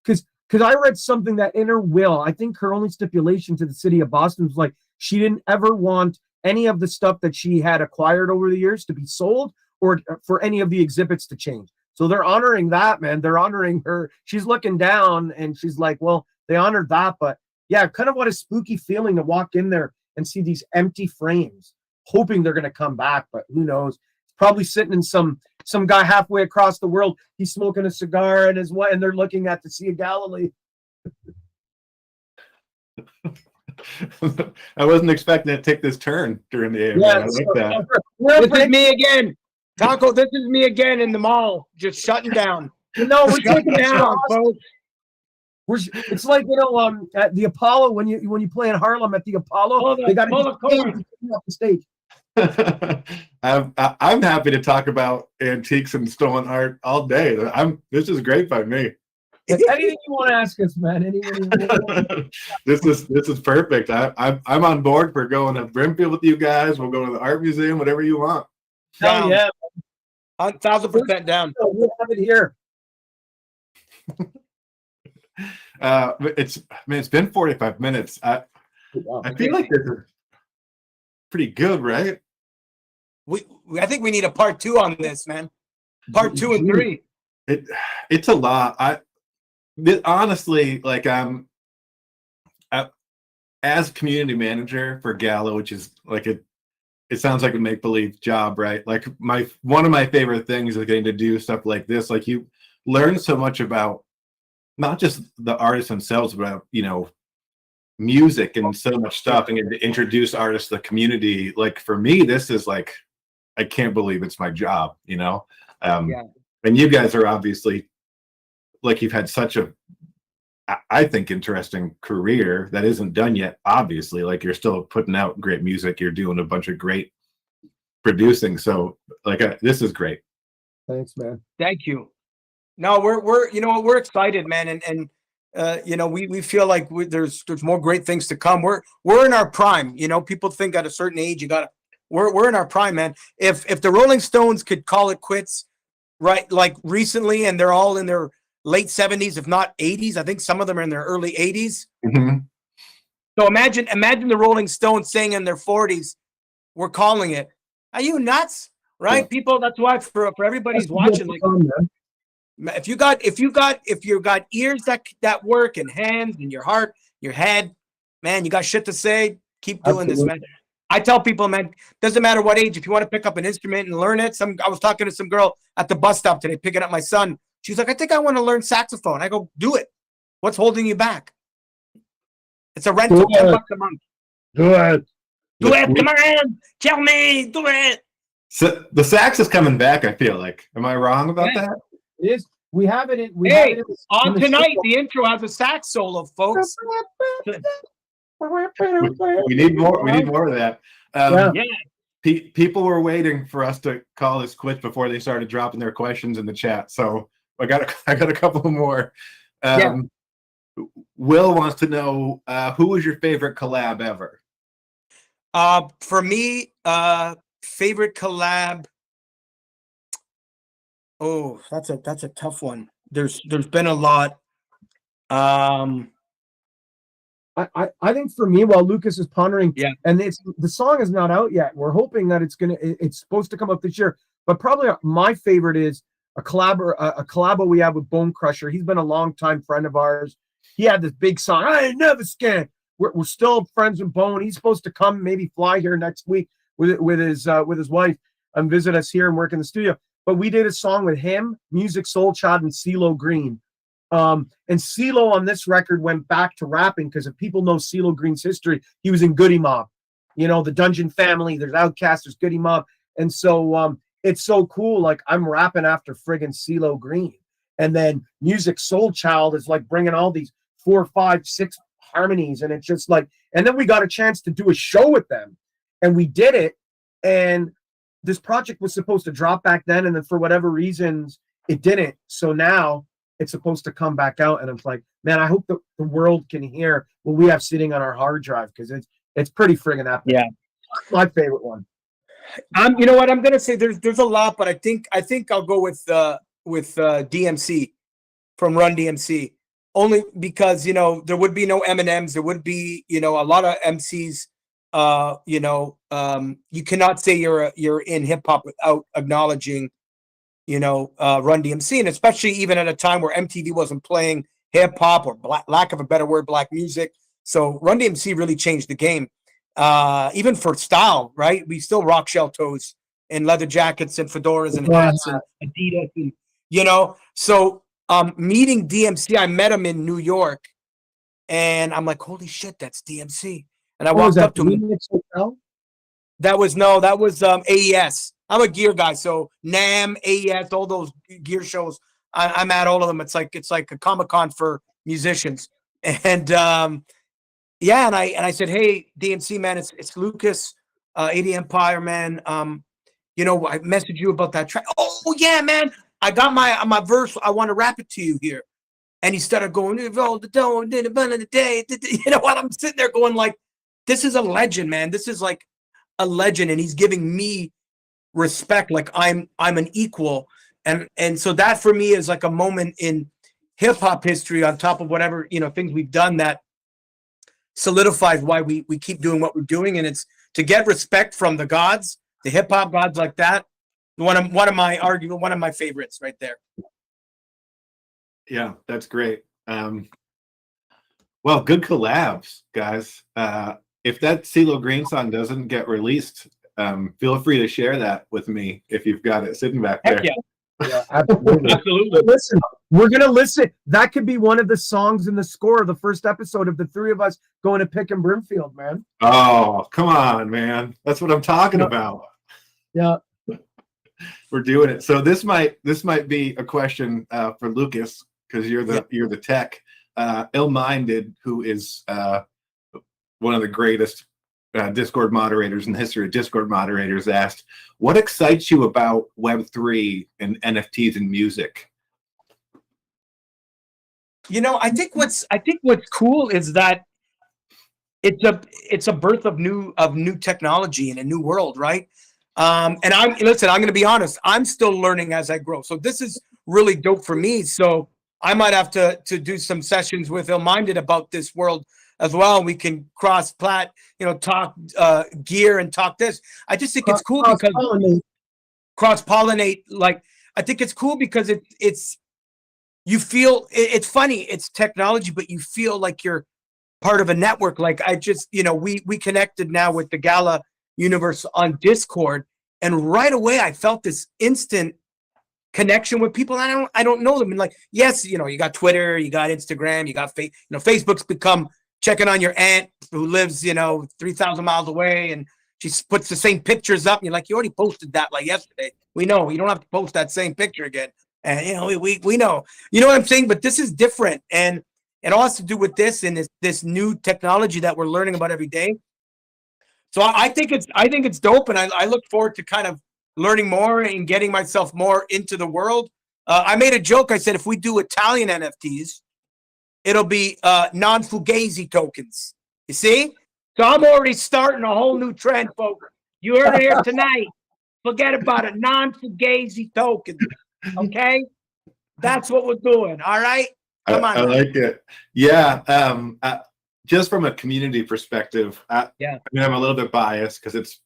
Because I read something that in her will, I think her only stipulation to the city of Boston was like, she didn't ever want any of the stuff that she had acquired over the years to be sold or for any of the exhibits to change. So they're honoring that, man. They're honoring her. She's looking down and she's like, well, they honored that. But yeah, kind of what a spooky feeling to walk in there and see these empty frames, hoping they're going to come back. But who knows? It's probably sitting in some guy halfway across the world. He's smoking a cigar and his wife, and they're looking at the Sea of Galilee. I wasn't expecting it to take this turn during the AMA. Yeah, I like that. This is me again. Taco, this is me again in the mall, just shutting down. No, we're taking down, folks. It's like, you know, at the Apollo when you play in Harlem at the Apollo, they got to off the stage. I'm happy to talk about antiques and stolen art all day. This is great by me. Anything you want to ask us, man? This is perfect. I'm on board for going to Brimfield with you guys. We'll go to the art museum, whatever you want. Hell yeah, 1,000% down. We'll have it here. It's been 45 minutes. I feel like this is pretty good, right? I think we need a part 2 on this, man. Part 2 and 3. It's a lot. Honestly, like as community manager for Gala, which is like it sounds like a make-believe job, right? Like one of my favorite things is getting to do stuff like this. Like you learn so much about not just the artists themselves, but about, you know, music and so much stuff, and to introduce artists to the community. Like for me, this is like, I can't believe it's my job, you know? And you guys are obviously, like, you've had such a, I think, interesting career that isn't done yet, obviously. Like, you're still putting out great music. You're doing a bunch of great producing. So, like, this is great. Thanks, man. Thank you. No, we're you know, we're excited, man. And you know, we feel like there's more great things to come. We're in our prime. You know, people think at a certain age, we're in our prime, man. If the Rolling Stones could call it quits, right, like recently, and they're all in their late 70s, if not 80s. I think some of them are in their early 80s. Mm-hmm. So imagine the Rolling Stones saying in their 40s, we're calling it. Are you nuts? right? Yeah. People, that's why for everybody's That's watching, like, fun, man. if you got ears that work, and hands, and your heart, your head, man, you got shit to say, keep doing this, man. I tell people, man, doesn't matter what age, if you want to pick up an instrument and learn it. I was talking to some girl at the bus stop today, picking up my son. She's like, I think I want to learn saxophone. I go, do it. What's holding you back? It's a rental, $10 a month. Do it. Do it, come on, tell me, do it. So the sax is coming back, I feel like. Am I wrong about Yeah. that? It is. We have it in. Hey, in on the tonight, show. the intro has a sax solo, folks. We need more. We need more of that. Yeah. People were waiting for us to call this quits before they started dropping their questions in the chat. So I got a couple more. Will wants to know who was your favorite collab ever? For me, favorite collab. Oh, that's a tough one. There's been a lot. I think for me, while Lucas is pondering, Yeah. and the song is not out yet. We're hoping that it's supposed to come up this year. But probably my favorite is a collabo we have with Bone Crusher. He's been a longtime friend of ours. He had this big song, I Ain't Never Scared. We're still friends with Bone. He's supposed to come, maybe fly here next week with his wife and visit us here and work in the studio. But we did a song with him, Music Soul Child, and CeeLo Green. And CeeLo on this record went back to rapping because if people know CeeLo Green's history, he was in Goody Mob. You know, the Dungeon Family, there's Outkast, there's Goody Mob. And so it's so cool. Like, I'm rapping after friggin' CeeLo Green. And then Music Soul Child is like bringing all these 4, 5, 6 harmonies. And it's just like, and then we got a chance to do a show with them. And we did it. And this project was supposed to drop back then. And then for whatever reasons, it didn't. So now it's supposed to come back out. And I'm like, man, I hope the world can hear what we have sitting on our hard drive because it's pretty friggin' epic. Yeah. My favorite one. You know what? I'm gonna say there's a lot, but I think I'll go with DMC from Run DMC. Only because, you know, there would be no M&Ms, there would be, you know, a lot of MCs. You cannot say you're in hip hop without acknowledging, you know, Run DMC, and especially even at a time where MTV wasn't playing hip hop or lack of a better word, black music. So Run DMC really changed the game, even for style. Right, we still rock shell toes and leather jackets and fedoras and hats and Adidas, and you know. So meeting DMC, I met him in New York, and I'm like, holy shit, that's DMC. And I walked up to him. That was AES. I'm a gear guy, so NAMM, AES, all those gear shows. I'm at all of them. It's like a Comic-Con for musicians. And yeah, and I said, hey, DMC man, it's Lucas, 80 Empire man. You know, I messaged you about that track. Oh yeah, man, I got my verse. I want to rap it to you here. And he started going, roll the dough, did it the day. You know what? I'm sitting there going like, this is a legend, man. This is like a legend, and he's giving me respect, like I'm an equal, and so that for me is like a moment in hip hop history on top of whatever, you know, things we've done that solidifies why we keep doing what we're doing, and it's to get respect from the gods, the hip hop gods like that. One of my favorites right there. Yeah, that's great. Well, good collabs, guys. If that CeeLo Green song doesn't get released, feel free to share that with me if you've got it sitting back there. Heck yeah. Yeah, absolutely. Absolutely. Listen, we're gonna listen. That could be one of the songs in the score of the first episode of the three of us going to Pick and Brimfield, man. Oh, come on, man. That's what I'm talking about. Yeah. We're doing it. So this might be a question for Lucas, because you're the tech. Ill-Minded, who is one of the greatest Discord moderators in the history of Discord moderators, asked, what excites you about Web3 and NFTs and music? You know, I think what's cool is that it's a birth of new technology in a new world, right? And I'm going to be honest, I'm still learning as I grow. So this is really dope for me. So I might have to do some sessions with Ill-Minded about this world as well. We can talk gear and talk this. I just think it's cool because cross-pollinate. Like, I think it's cool because it's you feel it's funny. It's technology, but you feel like you're part of a network. Like I just, we connected now with the Gala universe on Discord, and right away I felt this instant connection with people. I don't know them. And like, yes, you got Twitter, you got Instagram, you got Facebook's become checking on your aunt who lives, 3,000 miles away, and she puts the same pictures up. And you're like, you already posted that like yesterday. We know you don't have to post that same picture again. And we know, what I'm saying. But this is different, and it all has to do with this and this new technology that we're learning about every day. So I think it's dope, and I look forward to kind of learning more and getting myself more into the world. I made a joke. I said if we do Italian NFTs, it'll be non-fugazi tokens. You see? So I'm already starting a whole new trend, folks. You heard it here tonight. Forget about it. Non-fugazi tokens. Okay? That's what we're doing. All right? Come on. I like it. Yeah. Just from a community perspective, I mean, I'm a little bit biased because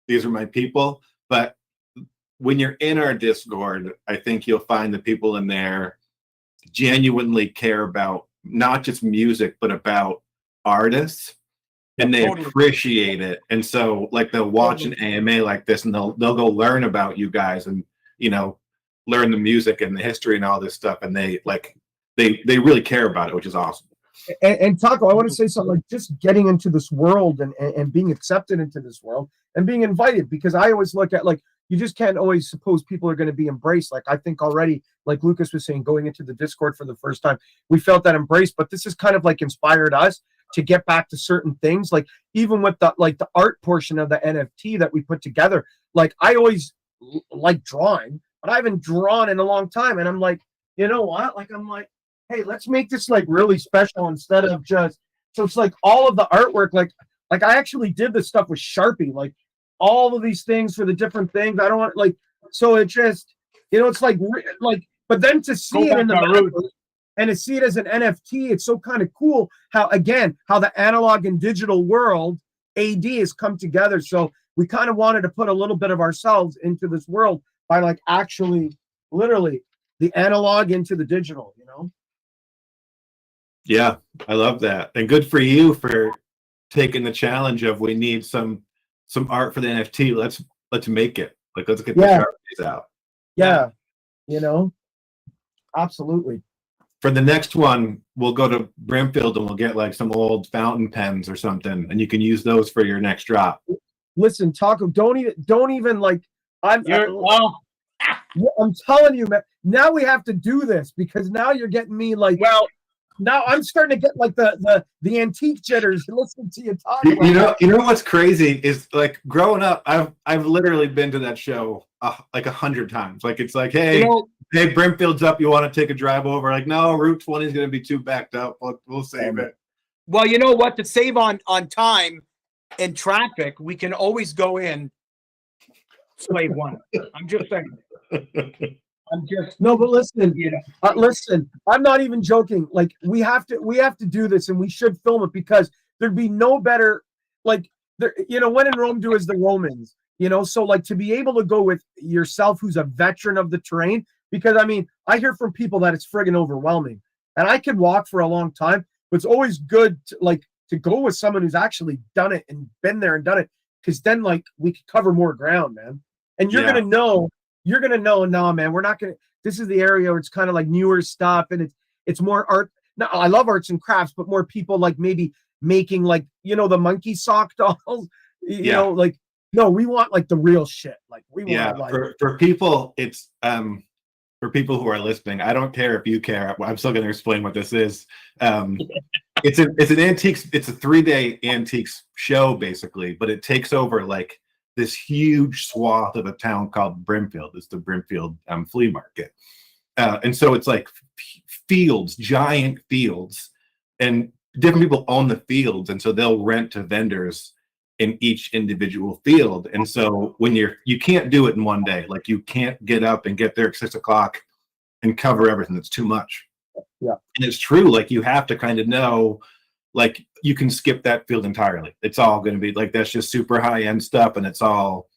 these are my people, but when you're in our Discord, I think you'll find the people in there genuinely care about not just music, but about artists, and they appreciate it. And so like they'll watch an AMA like this, and they'll go learn about you guys, and learn the music and the history and all this stuff. And they really care about it, which is awesome. And Taco, I want to say something, like just getting into this world and being accepted into this world and being invited, because I always look at, like, you just can't always suppose people are going to be embraced. Like, I think already, like Lucas was saying, going into the Discord for the first time, we felt that embrace, but this has kind of like inspired us to get back to certain things. Like even with the art portion of the NFT that we put together, like I always like drawing, but I haven't drawn in a long time. And I'm like, you know what? Like, I'm like, hey, let's make this like really special instead of just, so it's like all of the artwork, like I actually did this stuff with Sharpie, like all of these things for the different things. I don't want, like, so it just, it's like, but then to see it in the root and to see it as an NFT, it's so kind of cool how the analog and digital world AD has come together. So we kind of wanted to put a little bit of ourselves into this world by like actually literally the analog into the digital, Yeah, I love that. And good for you for taking the challenge of, we need some art for the NFT. Let's make it. Like, let's get the Sharpies out. Yeah. Absolutely. For the next one, we'll go to Brimfield and we'll get like some old fountain pens or something, and you can use those for your next drop. Listen, Taco, don't even like, I'm telling you, man, now we have to do this, because now you're getting me like, well, now I'm starting to get like the antique jitters listening to you talk. You know what's crazy is, like, growing up, I've literally been to that show like 100 times. Like, it's like, hey, Brimfield's up. You want to take a drive over? Like, no, Route 20 is going to be too backed up. We'll save it. Well, you know what? To save on time and traffic, we can always go in Slave One. I'm just saying. No, but listen, listen, I'm not even joking. Like, we have to do this, and we should film it, because there'd be no better, like, when in Rome, do as the Romans, so like to be able to go with yourself, who's a veteran of the terrain, because I mean, I hear from people that it's friggin' overwhelming, and I could walk for a long time, but it's always good to go with someone who's actually done it and been there and done it, because then like we could cover more ground, man. And you're gonna know, no, man, we're not gonna, this is the area where it's kind of like newer stuff, and it's more art. Now, I love arts and crafts, but more people like maybe making like, the monkey sock dolls, like, no, we want like the real shit. Like, we want like, for people, it's for people who are listening, I don't care if you care. I'm still going to explain what this is. It's an antiques. It's a 3-day antiques show basically, but it takes over like this huge swath of a town called Brimfield. It's the Brimfield flea market, and so it's like fields, giant fields, and different people own the fields, and so they'll rent to vendors in each individual field. And so when you can't do it in one day, like you can't get up and get there at 6 o'clock and cover everything. That's too much. Yeah. And it's true. Like, you have to kind of know, like, you can skip that field entirely. It's all going to be like, that's just super high end stuff. And it's all,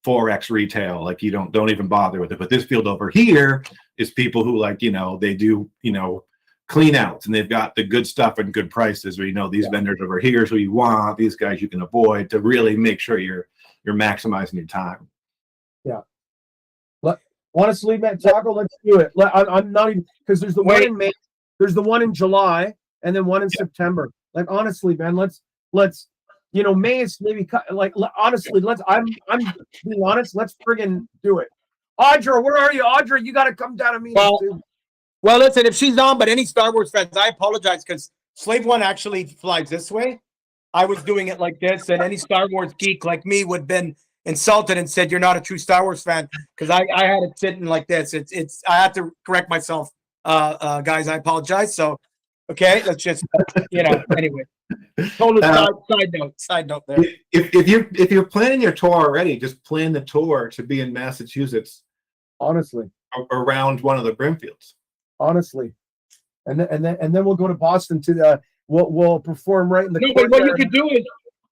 4x retail, like you don't even bother with it. But this field over here is people who, like, they do, clean outs, and they've got the good stuff and good prices, where these vendors over here is who you want, these guys you can avoid, to really make sure you're maximizing your time. Yeah. Honestly, man, Taco, let's do it. I'm not even, because there's the one in May, there's the one in July, and then one in September. Like, honestly, man, let's May is maybe honestly, I'm being honest, let's friggin' do it. Audra, where are you? Audra, you got to come down to me. Well, listen, if she's on, but any Star Wars fans, I apologize, because Slave One actually flies this way. I was doing it like this, and any Star Wars geek like me would have been insulted and said, you're not a true Star Wars fan, because I had it sitting like this. I had to correct myself, guys. I apologize. So, okay, let's just, anyway. Total side note there. If you're planning your tour already, just plan the tour to be in Massachusetts. Honestly. Around one of the Brimfields. Honestly. And then we'll go to Boston to we'll perform right in the but what you could do is,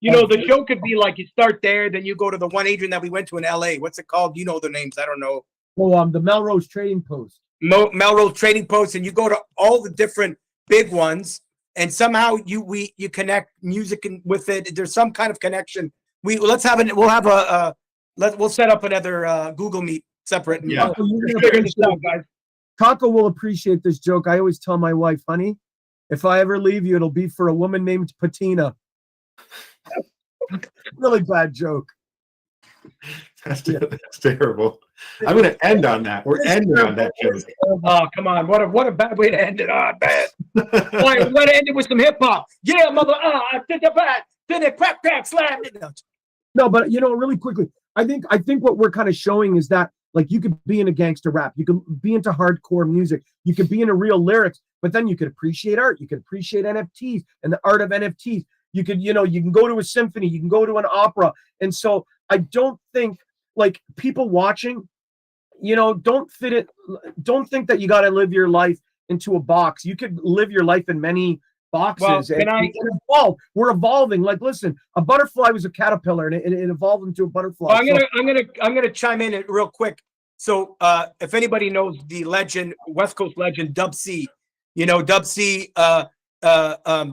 the show could be like, you start there, then you go to the one, Adrian, that we went to in LA. What's it called? You know the names. I don't know. Well, the Melrose Trading Post. Melrose Trading Post, and you go to all the different big ones, and somehow you connect music with it. There's some kind of connection. We'll set up another Google Meet separate. And figure this out, guys. Taco will appreciate this joke. I always tell my wife, honey, if I ever leave you, it'll be for a woman named Patina. Really bad joke. That's terrible. I'm going to end on that. We're ending on that joke. Oh, come on. What a bad way to end it. Oh, bad. Why, we got to end it with some hip hop. Yeah, mother. I did the bad. Did it crack, slam. No, but really quickly, I think what we're kind of showing is that, like, you could be in a gangster rap, you can be into hardcore music, you could be into real lyrics, but then you could appreciate art, you could appreciate NFTs and the art of NFTs. You could, you can go to a symphony, you can go to an opera. And so I don't think, like, people watching, don't think that you got to live your life into a box. You could live your life in many boxes. Well, and evolve. We're evolving. Like, listen, a butterfly was a caterpillar, and it evolved into a butterfly. Well, I'm gonna chime in real quick. So, if anybody knows the legend, West Coast legend, Dub C, Dub C,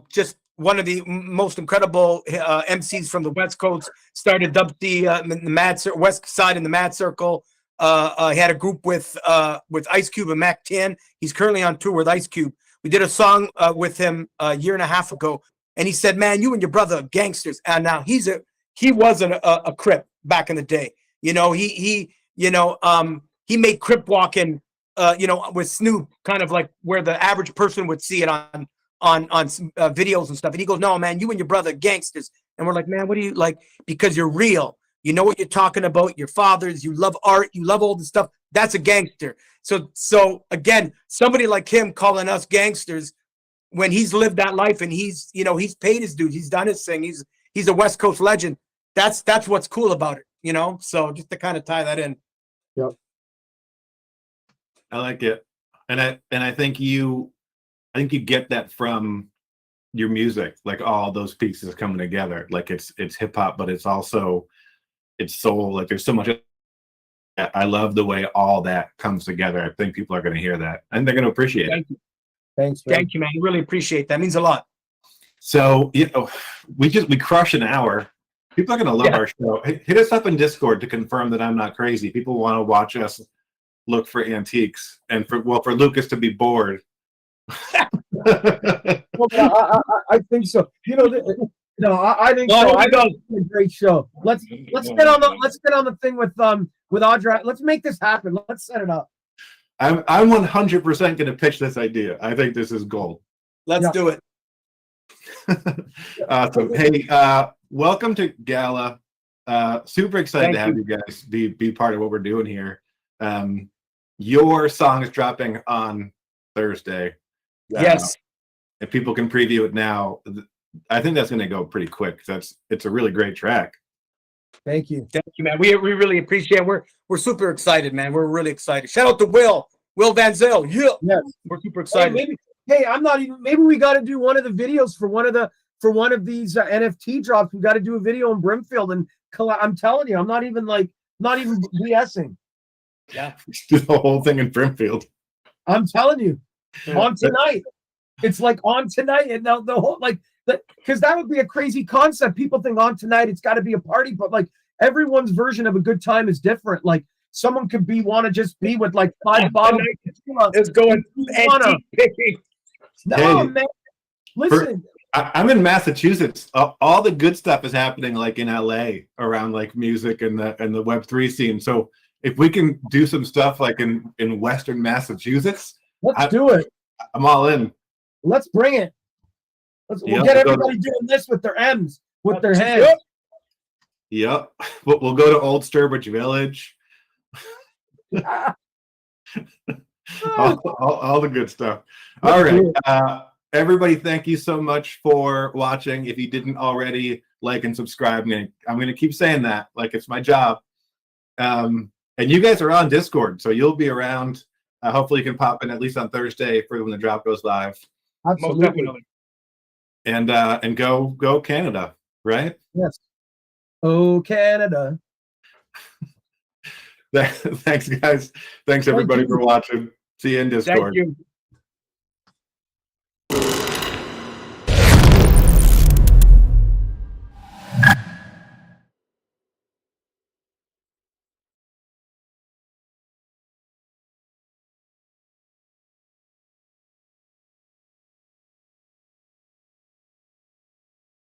just one of the most incredible MCs from the West Coast, started Dub C in the West Side in the Mad Circle. He had a group with Ice Cube and Mac 10. He's currently on tour with Ice Cube. We did a song with him a year and a half ago, and he said, "Man, you and your brother are gangsters." And now he wasn't a Crip back in the day. He made Crip walking, with Snoop, kind of like where the average person would see it on videos and stuff. And he goes, "No, man, you and your brother are gangsters." And we're like, "Man, what do you like?" Because you're real. You know what you're talking about. Your fathers. You love art. You love all this stuff. That's a gangster. So again, somebody like him calling us gangsters when he's lived that life and he's paid his dues. He's done his thing. He's a West Coast legend. That's what's cool about it. So just to kind of tie that in. Yep. I like it. And I think you get that from your music, like all those pieces coming together. Like it's hip hop, but it's also soul. Like there's so much. I love the way all that comes together. I think people are going to hear that and they're going to appreciate it. Thanks, man. Thank you, man. Really appreciate that. It means a lot. So, we crush an hour. People are going to love our show. Hit us up in Discord to confirm that I'm not crazy. People want to watch us look for antiques and for Lucas to be bored. Well, I think so. I think so. I think it's a great show. Let's get on the thing with Audra. Let's make this happen. Let's set it up. I'm 100% going to pitch this idea. I think this is gold. Let's do it. Awesome. Hey, welcome to Gala. Super excited to have you guys be part of what we're doing here. Your song is dropping on Thursday. Yes. If people can preview it now, I think that's going to go pretty quick. It's a really great track. Thank you, man. We really appreciate it. We're super excited, man. We're really excited. Shout out to Will Van Zyl. Yeah, yes, we're super excited. I'm not even. Maybe we got to do one of the videos for one of these NFT drops. We got to do a video in Brimfield, and I'm telling you, I'm not even like Not even BSing. Do the whole thing in Brimfield. I'm telling you, Yeah. on tonight. It's like on tonight, and the whole like that, because that would be a crazy concept. People think on tonight it's got to be a party, but like everyone's version of a good time is different. Like someone could want to just be with like 5 bottles. It's going antique picking. No, Hey, man. Listen, I'm in Massachusetts. All the good stuff is happening like in LA around like music and the Web3 scene. So if we can do some stuff like in Western Massachusetts, let's do it. I'm all in. Let's bring it. We'll Yep, get we'll go everybody doing this with their M's, with their Yep. hands. Yep. We'll go to Old Sturbridge Village. all the good stuff. All right. Everybody, thank you so much for watching. If you didn't already like and subscribe, I'm gonna keep saying that, like it's my job. And you guys are on Discord, so you'll be around. Hopefully you can pop in at least on Thursday for when the drop goes live. Most definitely. And go Canada, right? Yes. Oh, Canada. Thanks, guys. Thanks everybody for watching. See you in Discord. Thank you.